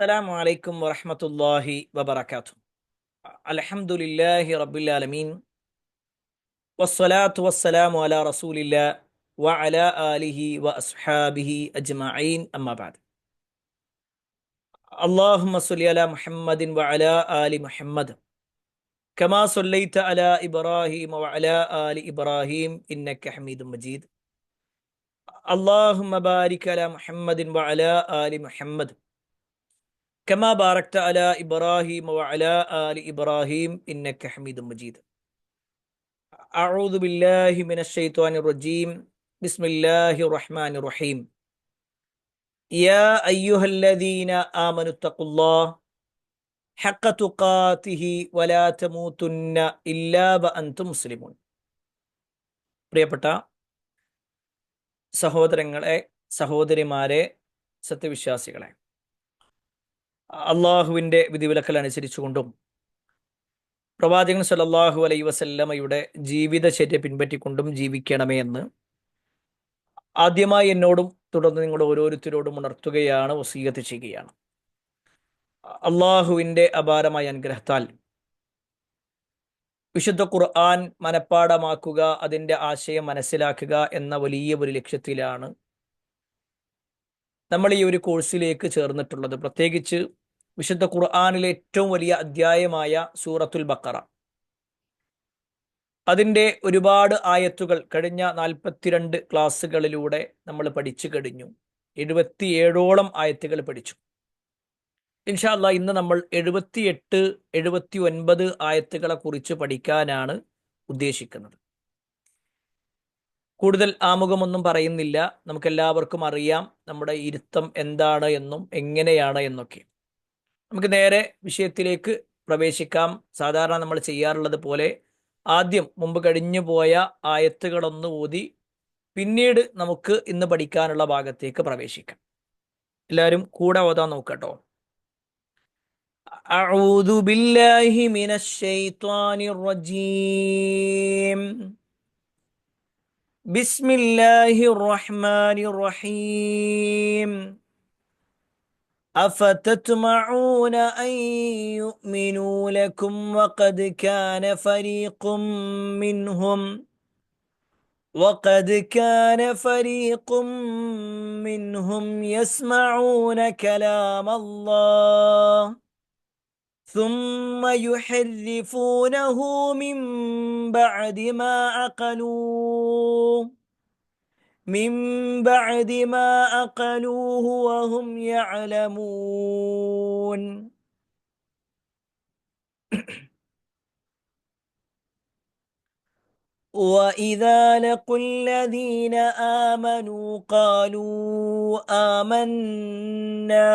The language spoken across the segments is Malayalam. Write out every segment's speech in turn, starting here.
അസ്സലാമു അലൈക്കും വറഹ്മത്തുള്ളാഹി വബറകാതുഹു. അൽഹംദുലില്ലാഹി റബ്ബിൽ ആലമീൻ വസ്സലാത്തു വസ്സലാമു അലാ റസൂലില്ലാഹ് വഅലാ ആലിഹി വഅസ്ഹാബിഹി അജ്മഈൻ അമ്മാ ബഅദ്. അല്ലാഹുമ്മ സ്വല്ലി അലാ മുഹമ്മദിൻ വഅലാ ആലി മുഹമ്മദ് കമാ സ്വല്ലൈത അലാ ഇബ്രാഹീം വഅലാ ആലി ഇബ്രാഹീം ഇന്നക ഹമീദും മജീദ്. അല്ലാഹുമ്മ ബാരിക് അലാ മുഹമ്മദിൻ വഅലാ ആലി മുഹമ്മദ് കമാ ബാറക്ത അലാ ഇബ്രാഹീം വഅലാ ആലി ഇബ്രാഹീം ഇന്നക ഹമീദും മജീദ്. അഊദു ബില്ലാഹി മിനശ് ശൈത്വാനിർ റജീം. ബിസ്മില്ലാഹിർ റഹ്മാനിർ റഹീം. യാ അയ്യുഹല്ലദീന ആമനുത്തഖുല്ലാഹ് ഹഖ്ക തുഖാതിഹി വലാ തമൂതുന്ന ഇല്ലാ വഅൻതും മുസ്ലിമൂൻ. പ്രിയപ്പെട്ട സഹോദരങ്ങളെ, സഹോദരിമാരെ, സത്യവിശ്വാസികളെ, അള്ളാഹുവിൻ്റെ വിധിവിലക്കൽ അനുസരിച്ചുകൊണ്ടും പ്രവാചകൻ സല്ലല്ലാഹു അലൈഹി വസല്ലമയുടെ ജീവിതചര്യ പിൻപറ്റിക്കൊണ്ടും ജീവിക്കണമേ എന്ന് ആദ്യമായി എന്നോടും തുടർന്ന് നിങ്ങളുടെ ഓരോരുത്തരോടും ഉണർത്തുകയാണ്, വസീയത്ത് ചെയ്യുകയാണ്. അള്ളാഹുവിൻ്റെ അപാരമായ അനുഗ്രഹത്താൽ വിശുദ്ധ ഖുർആൻ മനഃപ്പാഠമാക്കുക, അതിൻ്റെ ആശയം മനസ്സിലാക്കുക എന്ന വലിയ ഒരു ലക്ഷ്യത്തിലാണ് നമ്മൾ ഈ ഒരു കോഴ്സിലേക്ക് ചേർന്നിട്ടുള്ളത്. പ്രത്യേകിച്ച് വിശുദ്ധ ഖുർആനിലെ ഏറ്റവും വലിയ അധ്യായമായ സൂറത്തുൽ ബഖറ, അതിൻ്റെ ഒരുപാട് ആയത്തുകൾ കഴിഞ്ഞ 42 ക്ലാസ്സുകളിലൂടെ നമ്മൾ പഠിച്ചു കഴിഞ്ഞു. 77ഓളം ആയത്തുകൾ പഠിച്ചു. ഇൻഷാ അല്ലാഹ് ഇന്ന് നമ്മൾ 78, 79 ആയത്തുകളെ കുറിച്ച് പഠിക്കാനാണ് ഉദ്ദേശിക്കുന്നത്. കൂടുതൽ ആമുഖമൊന്നും പറയുന്നില്ല. നമുക്കെല്ലാവർക്കും അറിയാം നമ്മുടെ ഇരുത്തം എന്താണ് എന്നും എങ്ങനെയാണ് എന്നൊക്കെ. നമുക്ക് നേരെ വിഷയത്തിലേക്ക് പ്രവേശിക്കാം. സാധാരണ നമ്മൾ ചെയ്യാറുള്ളത് പോലെ ആദ്യം മുമ്പ് കഴിഞ്ഞു പോയ ആയത്തുകളൊന്ന് ഓതി പിന്നീട് നമുക്ക് ഇന്ന് പഠിക്കാനുള്ള ഭാഗത്തേക്ക് പ്രവേശിക്കാം. എല്ലാവരും കൂടെ ഓതാൻ നോക്കട്ടോ. അഊദു ബില്ലാഹി മിനശ് ശൈത്വാനിർ റജീം. ബിസ്മില്ലാഹിർ റഹ്മാനിർ റഹീം. أفتطمعون أن يؤمنوا لكم وقد كان فريق منهم يسمعون كلام الله ثم يحرفونه من بعد ما أقلوه وهم يعلمون. وإذا لقوا الذين آمنوا قالوا آمنا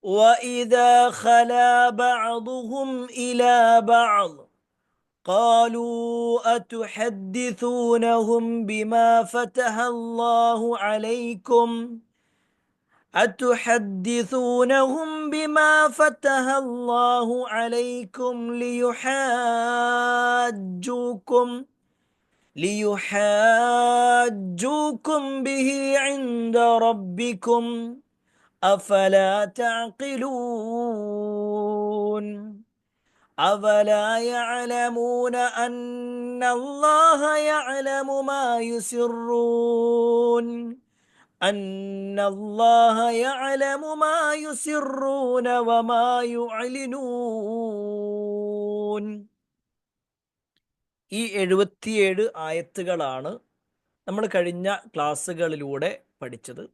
وإذا خلا بعضهم إلى بعض قالوا أتحدثونهم بما فتح الله عليكم ليحاجوكم به عند ربكم أفلا تعقلون. أفلا يعلمون أن الله يعلم ما يسرون وما يعلنون. ഈ 77 ആയത്തുകളാണ് നമ്മൾ കഴിഞ്ഞ ക്ലാസ്സുകളിലൂടെ പഠിച്ചത്.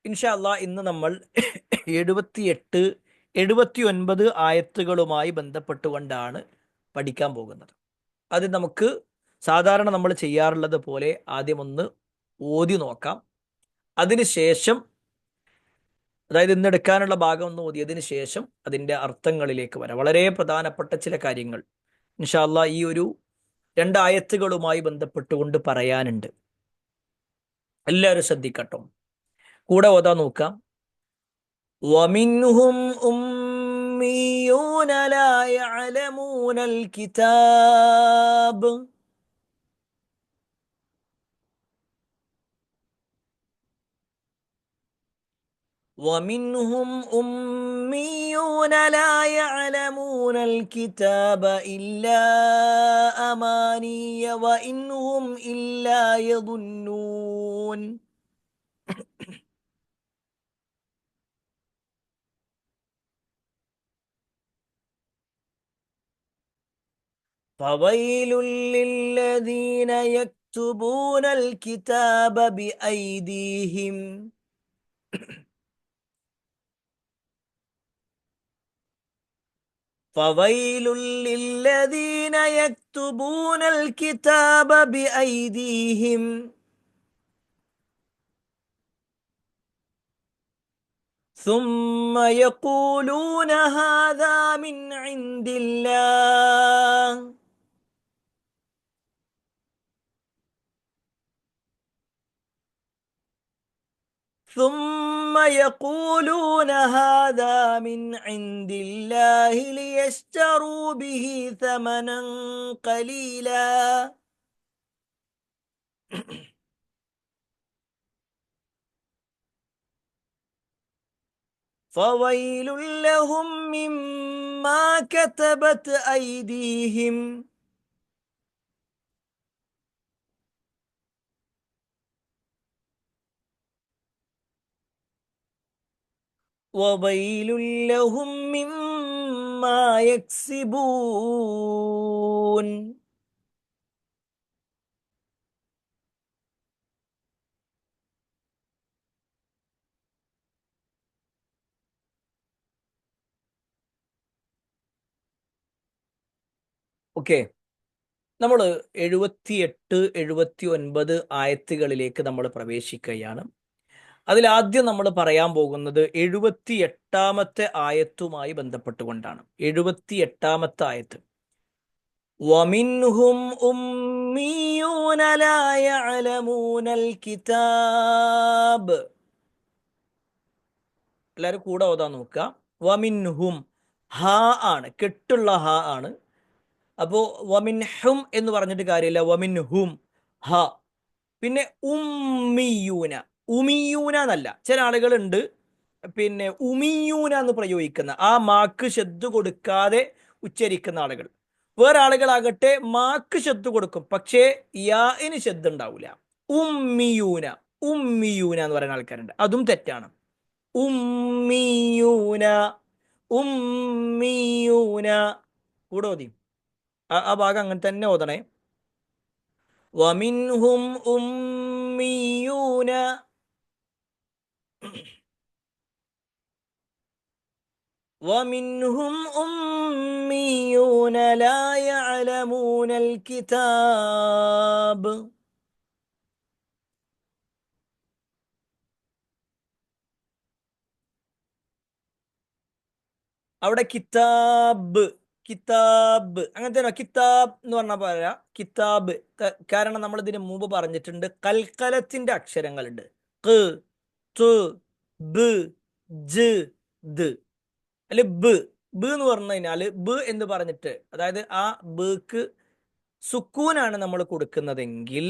ഇൻഷാ അല്ലാഹ് ഇന്ന് നമ്മൾ 78, 79 ആയത്തുകളുമായി ബന്ധപ്പെട്ടുകൊണ്ടാണ് പഠിക്കാൻ പോകുന്നത്. അത് നമുക്ക് സാധാരണ നമ്മൾ ചെയ്യാറുള്ളത് പോലെ ആദ്യം ഒന്ന് ഓതി നോക്കാം. അതിനുശേഷം, അതായത് ഇന്ന് എടുക്കാനുള്ള ഭാഗം ഒന്ന് ഓതിയതിനു ശേഷം അതിൻ്റെ അർത്ഥങ്ങളിലേക്ക് വരാം. വളരെ പ്രധാനപ്പെട്ട ചില കാര്യങ്ങൾ ഇൻഷാ അല്ലാഹ് ഈ ഒരു 2 ആയത്തുകളുമായി ബന്ധപ്പെട്ടുകൊണ്ട് പറയാനുണ്ട്. എല്ലാവരും ശ്രദ്ധിക്കട്ടോ. കൂടെ ഓതാൻ നോക്കാം. ومنهم أميون لا يعلمون الكتاب ومنهم أميون لا يعلمون الكتاب إلا أماني وإن هم إلا يظنون. فويل للذين يكتبون الكتاب بأيديهم. فويل للذين يكتبون الكتاب بأيديهم ثم يقولون هذا من عند الله ثم يقولون هذا من عند الله ليشتروا به ثمنا قليلا. فويل لهم مما كتبت أيديهم وويل لهم مما يكسبون. ഓക്കെ, നമ്മൾ 78, 79 ആയത്തുകളിലേക്ക് നമ്മൾ പ്രവേശിക്കുകയാണ്. അതിലാദ്യം നമ്മൾ പറയാൻ പോകുന്നത് 78-ാമത്തെ ആയത്തുമായി ബന്ധപ്പെട്ടുകൊണ്ടാണ്. 78-ാമത്തെ ആയത്ത്, വമിൻഹും ഉമ്മീയൂന ലാ യഅലമൂനൽ കിതാബ്. എല്ലാവരും കൂടെ ഓതാൻ നോക്കുക. വമിൻഹും, ഹാ ആണ്, കെട്ടുള്ള ഹാ ആണ്. അപ്പോൾ വമിൻഹും എന്ന് പറഞ്ഞിട്ട് കാര്യമില്ല, വമിൻഹും ഹ. പിന്നെ ഉമ്മിയൂന, ഉമിയൂന എന്നല്ല. ചില ആളുകളുണ്ട് പിന്നെ ഉമിയൂന എന്ന് പ്രയോഗിക്കുന്ന, ആ മാക്ക് ശബ്ദ് കൊടുക്കാതെ ഉച്ചരിക്കുന്ന ആളുകൾ. വേറെ ആളുകളാകട്ടെ മാക്ക് ശബ്ദ് കൊടുക്കും, പക്ഷേ യാഇന് ശബ്ദ് ഉണ്ടാവില്ല. ഉമ്മിയൂന, ഉമ്മിയൂന എന്ന് പറയുന്ന ആൾക്കാരുണ്ട്, അതും തെറ്റാണ്. ഉമ്മിയൂന, ഉമ്മിയൂന. കൂടെ ഓതി ആ ഭാഗം അങ്ങനെ തന്നെ ഓതണേ. വമിൻഹും ഉമ്മിയൂന ومنهم أميون لا يعلمون الكتاب. അവിടെ കിതാബ്, കിതാബ് അങ്ങനത്തെ കിതാബ് എന്ന് പറഞ്ഞാൽ പറയാ കിതാബ്. കാരണം നമ്മൾ ഇതിന് മുമ്പ് പറഞ്ഞിട്ടുണ്ട്, കൽക്കലത്തിന്റെ അക്ഷരങ്ങളുണ്ട്. ഖ്, ത്, ബ്, ജ്, ദ്. അല്ലെ ബ്, ബ് എന്ന് പറഞ്ഞു കഴിഞ്ഞാല് ബ് എന്ന് പറഞ്ഞിട്ട്, അതായത് ആ ബക്ക് സുക്കൂനാണ് നമ്മൾ കൊടുക്കുന്നതെങ്കിൽ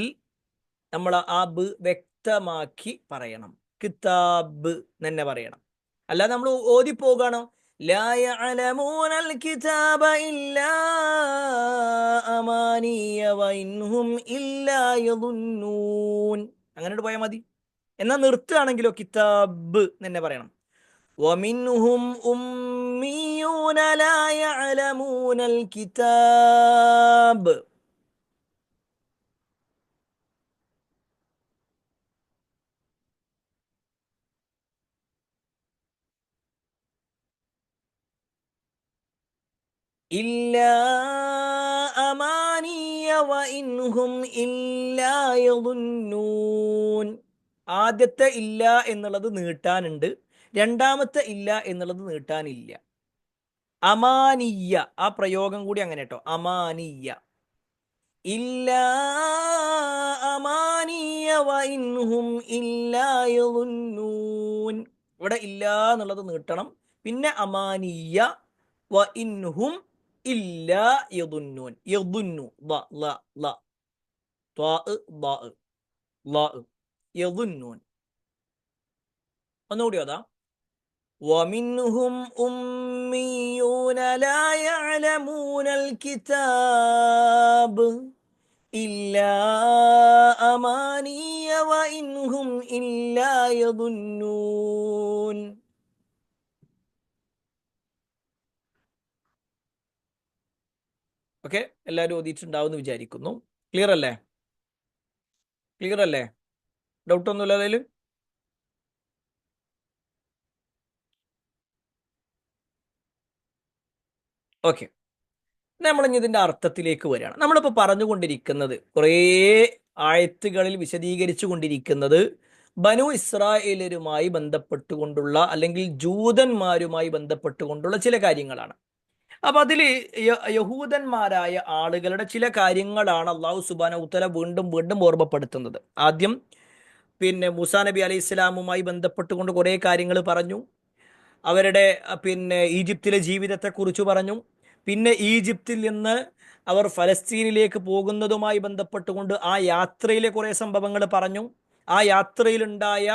നമ്മൾ ആ ബ് വ്യക്തമാക്കി പറയണം. കിതാബ് തന്നെ പറയണം. അല്ലാതെ നമ്മൾ ഓതി പോകണോ, ലാ യഅലമൂനൽ കിതാബ ഇല്ലാ അമാനിയ വഇൻഹും ഇല്ലാ യദുന്നൂൻ, അങ്ങനെ പോയാൽ മതി. എന്നാൽ നിർത്തുകയാണെങ്കിലോ കിതാബ് തന്നെ പറയണം. ومنهم أميون لا يعلمون الكتاب. إلا أماني وإنهم إلا يظنون. ആദ്യത്തെ ഇല്ല എന്നുള്ളത് നീട്ടാനുണ്ട്, രണ്ടാമത്തെ ഇല്ല എന്നുള്ളത് നീട്ടാനില്ല. അമാനിയ, ആ പ്രയോഗം കൂടി അങ്ങനെ കേട്ടോ, അമാനിയ. ഇല്ലാ അമാനിയ വഇൻഹും ഇല്ലാ യദുന്നൂൻ. ഇവിടെ ഇല്ല എന്നുള്ളത് നീട്ടണം, പിന്നെ അമാനിയ വഇൻഹും ഇല്ലാ യദുന്നൂൻ. യദുന്നു ള ള ള ത്വാ ള ള യദുന്നൂൻ. ഒന്നുകൂടി അതാ, ومنهم أميون لا يعلمون الكتاب إلا أماني وإن هم إلا يظنون. ഓക്കെ, എല്ലാവരും ഓതിയിട്ടുണ്ടാവുമെന്ന് വിചാരിക്കുന്നു. ക്ലിയർ അല്ലേ? ക്ലിയർ അല്ലേ? ഡൗട്ട് ഒന്നുമില്ല അതിൽ? ഓക്കെ, നമ്മളിനി ഇതിന്റെ അർത്ഥത്തിലേക്ക് വരികയാണ്. നമ്മളിപ്പോൾ പറഞ്ഞുകൊണ്ടിരിക്കുന്നത്, കുറേ ആയത്തുകളിൽ വിശദീകരിച്ചു കൊണ്ടിരിക്കുന്നത് ബനു ഇസ്രായേലരുമായി ബന്ധപ്പെട്ടുകൊണ്ടുള്ള അല്ലെങ്കിൽ ജൂതന്മാരുമായി ബന്ധപ്പെട്ടുകൊണ്ടുള്ള ചില കാര്യങ്ങളാണ്. അപ്പൊ അതിൽ യഹൂദന്മാരായ ആളുകളുടെ ചില കാര്യങ്ങളാണ് അള്ളാഹു സുബ്ഹാനഹു തആല വീണ്ടും വീണ്ടും ഓർമ്മപ്പെടുത്തുന്നത്. ആദ്യം മൂസാ നബി അലൈഹി ഇസ്ലാമുമായി ബന്ധപ്പെട്ടുകൊണ്ട് കുറേ കാര്യങ്ങൾ പറഞ്ഞു. അവരുടെ ഈജിപ്തിലെ ജീവിതത്തെക്കുറിച്ച് പറഞ്ഞു. പിന്നെ ഈജിപ്തിൽ നിന്ന് അവർ ഫലസ്തീനിലേക്ക് പോകുന്നതുമായി ബന്ധപ്പെട്ടുകൊണ്ട് ആ യാത്രയിലെ കുറേ സംഭവങ്ങൾ പറഞ്ഞു. ആ യാത്രയിലുണ്ടായ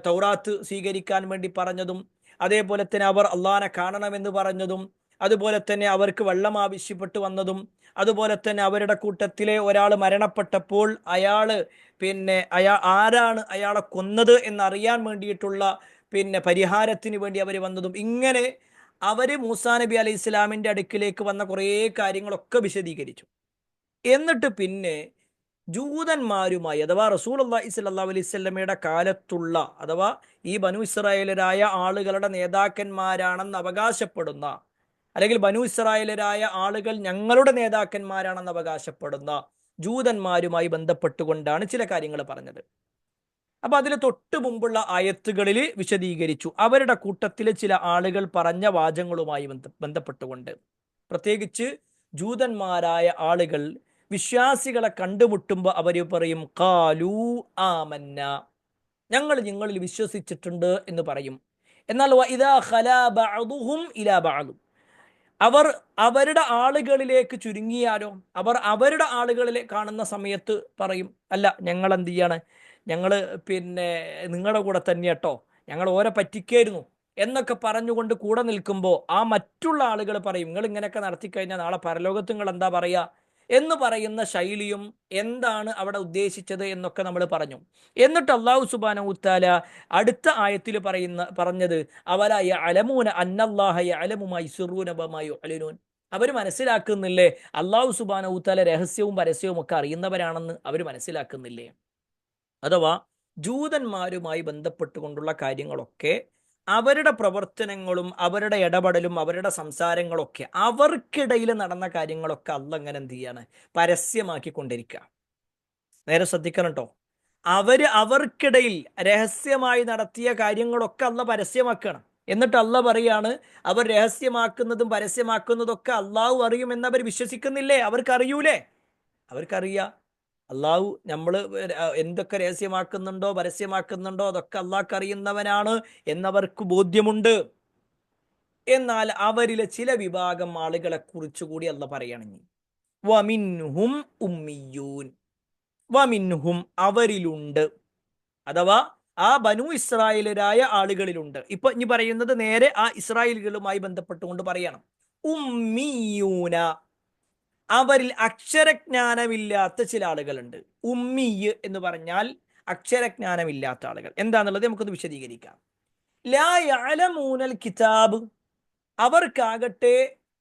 തൗറാത്ത് സ്വീകരിക്കാൻ വേണ്ടി പറഞ്ഞതും, അതേപോലെ തന്നെ അവർ അള്ളാഹനെ കാണണമെന്ന് പറഞ്ഞതും, അതുപോലെ തന്നെ അവർക്ക് വെള്ളം ആവശ്യപ്പെട്ടു വന്നതും, അതുപോലെ തന്നെ അവരുടെ കൂട്ടത്തിലെ ഒരാൾ മരണപ്പെട്ടപ്പോൾ ആരാണ് അയാളെ കൊന്നത് എന്നറിയാൻ വേണ്ടിയിട്ടുള്ള പരിഹാരത്തിന് വേണ്ടി അവർ വന്നതും, ഇങ്ങനെ അവർ മൂസാ നബി അലൈഹി ഇസ്ലാമിൻ്റെ അടുക്കിലേക്ക് വന്ന കുറേ കാര്യങ്ങളൊക്കെ വിശദീകരിച്ചു. എന്നിട്ട് പിന്നെ ജൂതന്മാരുമായി, അഥവാ റസൂലുള്ളാഹി സ്വല്ലല്ലാഹു അലൈഹി വസല്ലമയുടെ കാലത്തുള്ള, അഥവാ ഈ ബനു ഇസ്രായേലരായ ആളുകളുടെ നേതാക്കന്മാരാണെന്ന് അവകാശപ്പെടുന്ന, അല്ലെങ്കിൽ ബനു ഇസ്രായേലരായ ആളുകൾ ഞങ്ങളുടെ നേതാക്കന്മാരാണെന്ന് അവകാശപ്പെടുന്ന ജൂതന്മാരുമായി ബന്ധപ്പെട്ടുകൊണ്ടാണ് ചില കാര്യങ്ങൾ പറഞ്ഞത്. അപ്പൊ അതിൽ തൊട്ട് മുമ്പുള്ള ആയത്തുകളിൽ വിശദീകരിച്ചു അവരുടെ കൂട്ടത്തിലെ ചില ആളുകൾ പറഞ്ഞ വാചകങ്ങളുമായി ബന്ധപ്പെട്ടുകൊണ്ട്. പ്രത്യേകിച്ച് ജൂതന്മാരായ ആളുകൾ വിശ്വാസികളെ കണ്ടുമുട്ടുമ്പോൾ അവർ പറയും ഖാലൂ ആമന്ന, ഞങ്ങൾ നിങ്ങളിൽ വിശ്വസിച്ചിട്ടുണ്ട് എന്ന് പറയും. എന്നാൽ വഇദാ ഖലാ ബഅദുഹും ഇലാ ബഅദ്, അവർ അവരുടെ ആളുകളിലേക്ക് ചുരുങ്ങിയാലോ, അവർ അവരുടെ ആളുകളിലെ കാണുന്ന സമയത്ത് പറയും അല്ല, ഞങ്ങൾ എന്ത് ചെയ്യാണ്, ഞങ്ങൾ നിങ്ങളുടെ കൂടെ തന്നെ കേട്ടോ, ഞങ്ങൾ ഓരെ പറ്റിക്കായിരുന്നു എന്നൊക്കെ പറഞ്ഞുകൊണ്ട് കൂടെ നിൽക്കുമ്പോൾ ആ മറ്റുള്ള ആളുകൾ പറയും നിങ്ങൾ ഇങ്ങനെയൊക്കെ നടത്തിക്കഴിഞ്ഞാൽ നാളെ പരലോകത്ത് നിങ്ങൾ എന്താ പറയുക എന്ന് പറയുന്ന ശൈലിയും എന്താണ് അവിടെ ഉദ്ദേശിച്ചത് എന്നൊക്കെ നമ്മൾ പറഞ്ഞു. എന്നിട്ട് അല്ലാഹു സുബ്ഹാനഹു തആല അടുത്ത ആയത്തിൽ പറഞ്ഞത് അവല യഅലമൂന അന്നല്ലാഹ യഅലമു മാ യുസിറൂന വമാ യുഅ്ലിനൂൻ, അവർ മനസ്സിലാക്കുന്നില്ലേ അല്ലാഹു സുബ്ഹാനഹു തആല രഹസ്യവും പരസ്യവും ഒക്കെ അറിയുന്നവരാണെന്ന് അവർ മനസ്സിലാക്കുന്നില്ലേ? അഥവാ ജൂതന്മാരുമായി ബന്ധപ്പെട്ടുകൊണ്ടുള്ള കാര്യങ്ങളൊക്കെ, അവരുടെ പ്രവർത്തനങ്ങളും അവരുടെ ഇടപെടലും അവരുടെ സംസാരങ്ങളൊക്കെ, അവർക്കിടയിൽ നടന്ന കാര്യങ്ങളൊക്കെ അള്ളാഹ് എങ്ങനെ എന്ത് ചെയ്യാണ്, പരസ്യമാക്കിക്കൊണ്ടിരിക്കുക. നേരെ ശ്രദ്ധിക്കണം കേട്ടോ. അവർക്കിടയിൽ രഹസ്യമായി നടത്തിയ കാര്യങ്ങളൊക്കെ അള്ളാഹ് പരസ്യമാക്കണം. എന്നിട്ട് അള്ളാഹ് പറയാണ് അവർ രഹസ്യമാക്കുന്നതും പരസ്യമാക്കുന്നതൊക്കെ അള്ളാഹു അറിയുമെന്ന് അവർ വിശ്വസിക്കുന്നില്ലേ? അവർക്കറിയൂലേ? അവർക്കറിയാം. അള്ളാഹു നമ്മൾ എന്തൊക്കെ രഹസ്യമാക്കുന്നുണ്ടോ പരസ്യമാക്കുന്നുണ്ടോ അതൊക്കെ അള്ളാഹ്ക്ക് അറിയുന്നവനാണ് എന്നവർക്ക് ബോധ്യമുണ്ട്. എന്നാൽ അവരിലെ ചില വിഭാഗം ആളുകളെ കുറിച്ച് കൂടി അള്ളാഹ് പറയുകയാണെങ്കിൽ വമിൻഹും ഉമ്മിയൂൻ, വമിൻഹും അവരിലുണ്ട്, അഥവാ ആ ബനു ഇസ്രായേലരായ ആളുകളിലുണ്ട്. ഇപ്പൊ ഇനി പറയുന്നത് നേരെ ആ ഇസ്രായേലുകളുമായി ബന്ധപ്പെട്ടുകൊണ്ട് പറയണം. ഉമ്മിയൂന, അവരിൽ അക്ഷരജ്ഞാനമില്ലാത്ത ചില ആളുകളുണ്ട്. ഉമ്മിയ് എന്ന് പറഞ്ഞാൽ അക്ഷരജ്ഞാനമില്ലാത്ത ആളുകൾ. എന്താണെന്നുള്ളത് നമുക്കൊന്ന് വിശദീകരിക്കാം. ലാ യഅലമൂനൽ കിതാബ്, അവർക്കാകട്ടെ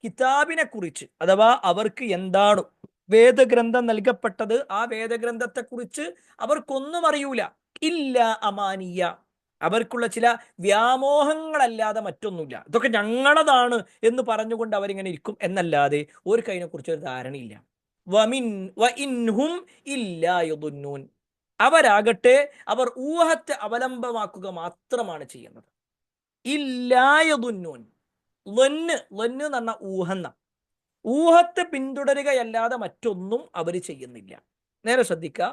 കിതാബിനെ കുറിച്ച്, അഥവാ അവർക്ക് എന്താണ് വേദഗ്രന്ഥം നൽകപ്പെട്ടത് ആ വേദഗ്രന്ഥത്തെക്കുറിച്ച് അവർക്കൊന്നും അറിയൂല. ഇല്ല അമാനിയ, അവർക്കുള്ള ചില വ്യാമോഹങ്ങളല്ലാതെ മറ്റൊന്നുമില്ല. ഇതൊക്കെ ഞങ്ങളതാണ് എന്ന് പറഞ്ഞുകൊണ്ട് അവരിങ്ങനെ ഇരിക്കും എന്നല്ലാതെ ഒരു അതിനെക്കുറിച്ച് ഒരു ധാരണയില്ല. വഇൻഹും ഇല്ലാ യദുന്നൂൻ, അവരാകട്ടെ അവർ ഊഹത്തെ അവലംബമാക്കുക മാത്രമാണ് ചെയ്യുന്നത്. ഇല്ലാ യദുന്നൂൻ, ലൊന്ന് എന്ന് പറഞ്ഞ ഊഹന്ന, ഊഹത്തെ പിന്തുടരുകയല്ലാതെ മറ്റൊന്നും അവർ ചെയ്യുന്നില്ല. നേരെ ശ്രദ്ധിക്കുക.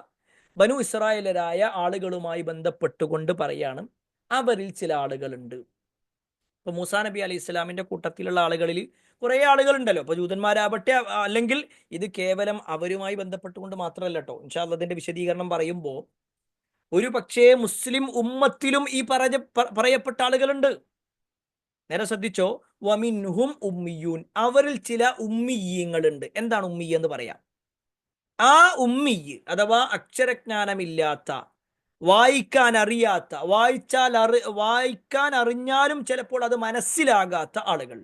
ബനു ഇസ്രായേലരായ ആളുകളുമായി ബന്ധപ്പെട്ടുകൊണ്ട് പറയാണ് അവരിൽ ചില ആളുകളുണ്ട്. ഇപ്പൊ മൂസാ നബി അലൈഹി ഇസ്ലാമിന്റെ കൂട്ടത്തിലുള്ള ആളുകളിൽ കുറെ ആളുകളുണ്ടല്ലോ. ഇപ്പൊ ജൂതന്മാരാവട്ടെ, അല്ലെങ്കിൽ ഇത് കേവലം അവരുമായി ബന്ധപ്പെട്ടുകൊണ്ട് മാത്രമല്ല കേട്ടോ. ഇൻഷാ അല്ലാഹ് അതിന്റെ വിശദീകരണം പറയുമ്പോൾ ഒരു പക്ഷേ മുസ്ലിം ഉമ്മത്തിലും ഈ പറയപ്പെട്ട ആളുകളുണ്ട്. നേരെ ശ്രദ്ധിച്ചോ. വമിൻഹും ഉമ്മിയൂൻ, അവരിൽ ചില ഉമ്മിയീങ്ങളുണ്ട്. എന്താണ് ഉമ്മി എന്ന് പറയാം? ആ ഉമ്മി അഥവാ അക്ഷരജ്ഞാനമില്ലാത്ത, വായിക്കാൻ അറിയാത്ത, വായിക്കാൻ അറിഞ്ഞാലും ചിലപ്പോൾ അത് മനസ്സിലാകാത്ത ആളുകൾ,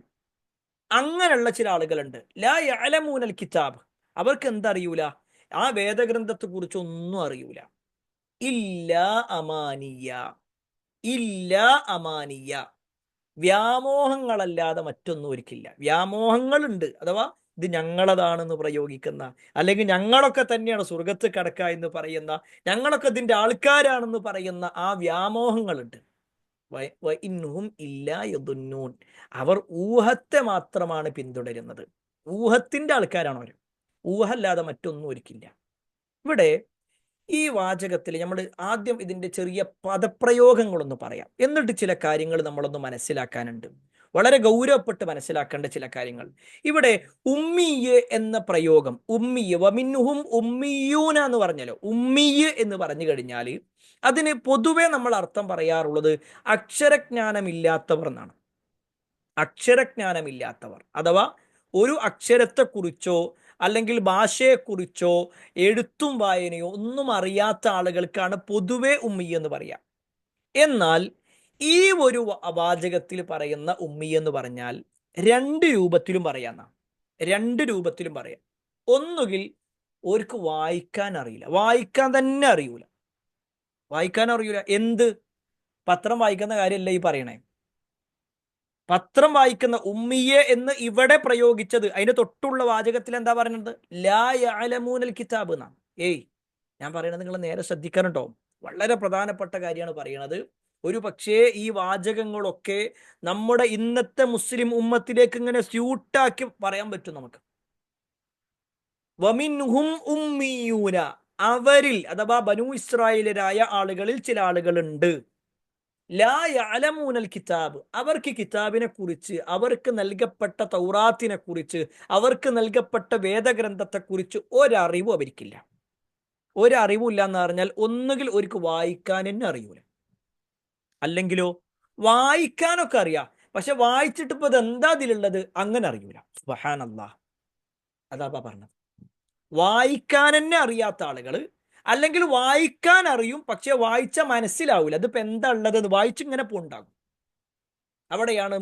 അങ്ങനെയുള്ള ചില ആളുകളുണ്ട്. ലാ യഅലമൂനൽ കിതാബ്, അവർക്ക് എന്തറിയൂല? ആ വേദഗ്രന്ഥത്തെ കുറിച്ച് ഒന്നും അറിയൂല. ഇല്ലാ അമാനിയ, ഇല്ലാ അമാനിയ, വ്യാമോഹങ്ങളല്ലാതെ മറ്റൊന്നും ഒരിക്കില്ല. വ്യാമോഹങ്ങളുണ്ട്, അഥവാ ഇത് ഞങ്ങളതാണെന്ന് പ്രയോഗിക്കുന്ന, അല്ലെങ്കിൽ ഞങ്ങളൊക്കെ തന്നെയാണ് സ്വർഗത്ത് കടക്കുക എന്ന് പറയുന്ന, ഞങ്ങളൊക്കെ ഇതിന്റെ ആൾക്കാരാണെന്ന് പറയുന്ന ആ വ്യാമോഹങ്ങളുണ്ട്. ഇൻഹും ഇല്ലാ യദുന്നൂൻ, അവർ ഊഹത്തെ മാത്രമാണ് പിന്തുടരുന്നത്. ഊഹത്തിന്റെ ആൾക്കാരാണ് അവർ. ഊഹല്ലാതെ മറ്റൊന്നും ഒരിക്കില്ല. ഇവിടെ ഈ വാചകത്തിൽ നമ്മൾ ആദ്യം ഇതിന്റെ ചെറിയ പദപ്രയോഗങ്ങളൊന്ന് പറയാം, എന്നിട്ട് ചില കാര്യങ്ങൾ നമ്മളൊന്ന് മനസ്സിലാക്കാനുണ്ട്. വളരെ ഗൗരവപ്പെട്ട് മനസ്സിലാക്കേണ്ട ചില കാര്യങ്ങൾ. ഇവിടെ ഉമ്മിയ് എന്ന പ്രയോഗം, ഉമ്മിയ് വമിൻഹും ഉമ്മിയൂന എന്ന് പറഞ്ഞല്ലോ. ഉമ്മിയ് എന്ന് പറഞ്ഞു കഴിഞ്ഞാൽ അതിന് പൊതുവെ നമ്മൾ അർത്ഥം പറയാറുള്ളത് അക്ഷരജ്ഞാനമില്ലാത്തവർ എന്നാണ്. അക്ഷരജ്ഞാനമില്ലാത്തവർ അഥവാ ഒരു അക്ഷരത്തെക്കുറിച്ചോ അല്ലെങ്കിൽ ഭാഷയെക്കുറിച്ചോ എഴുത്തും വായനയോ ഒന്നും അറിയാത്ത ആളുകൾക്കാണ് പൊതുവെ ഉമ്മി എന്ന് പറയാം. എന്നാൽ ഈ ഒരു വാചകത്തിൽ പറയുന്ന ഉമ്മി എന്ന് പറഞ്ഞാൽ രണ്ട് രൂപത്തിലും പറയാന്നാണ്. രണ്ട് രൂപത്തിലും പറയാം. ഒന്നുകിൽ ഓർക്ക് വായിക്കാൻ അറിയില്ല, വായിക്കാൻ തന്നെ അറിയൂല. വായിക്കാൻ അറിയൂല എന്ത്? പത്രം വായിക്കുന്ന കാര്യമല്ല ഈ പറയണേ. പത്രം വായിക്കുന്ന ഉമ്മിയെ എന്ന് ഇവിടെ പ്രയോഗിച്ചത് അതിന്റെ തൊട്ടുള്ള വാചകത്തിൽ എന്താ പറയുന്നത്? ലാ യഅലമൂനൽ കിതാബ് എന്നാണ്. ഞാൻ പറയണത് നിങ്ങൾ നേരെ ശ്രദ്ധിക്കണം. വളരെ പ്രധാനപ്പെട്ട കാര്യമാണ് പറയണത്. ഒരു പക്ഷേ ഈ വാചകങ്ങളൊക്കെ നമ്മുടെ ഇന്നത്തെ മുസ്ലിം ഉമ്മത്തിലേക്ക് ഇങ്ങനെ സ്യൂട്ടാക്കി പറയാൻ പറ്റും നമുക്ക്. വമിൻഹും ഉമ്മിയൂന, അവരിൽ അഥവാ ബനൂ ഇസ്രായേലരായ ആളുകളിൽ ചില ആളുകളുണ്ട്. ലാ യഅലമൂനൽ കിതാബ്, അവർക്ക് കിതാബിനെ കുറിച്ച്, അവർക്ക് നൽകപ്പെട്ട തൗറാത്തിനെ കുറിച്ച്, അവർക്ക് നൽകപ്പെട്ട വേദഗ്രന്ഥത്തെ കുറിച്ച് ഒരറിവും അവർക്കില്ല. ഒരറിവില്ല എന്ന് പറഞ്ഞാൽ ഒന്നുകിൽ അവർക്ക് വായിക്കാൻ തന്നെ അറിയൂല, അല്ലെങ്കിലോ വായിക്കാനൊക്കെ അറിയാം, പക്ഷെ വായിച്ചിട്ട് ഇപ്പൊ എന്താ ഇതിലുള്ളത് അങ്ങനെ അറിയൂല. സുബ്ഹാനല്ലാഹ്, അതാ പറഞ്ഞത്. വായിക്കാൻ തന്നെ അറിയാത്ത ആളുകള്, അല്ലെങ്കിൽ വായിക്കാൻ അറിയും പക്ഷെ വായിച്ച മനസ്സിലാവൂല അതിപ്പോ എന്താ ഉള്ളത്, വായിച്ചിങ്ങനെ പോണ്ടാകും. അവിടെയാണ്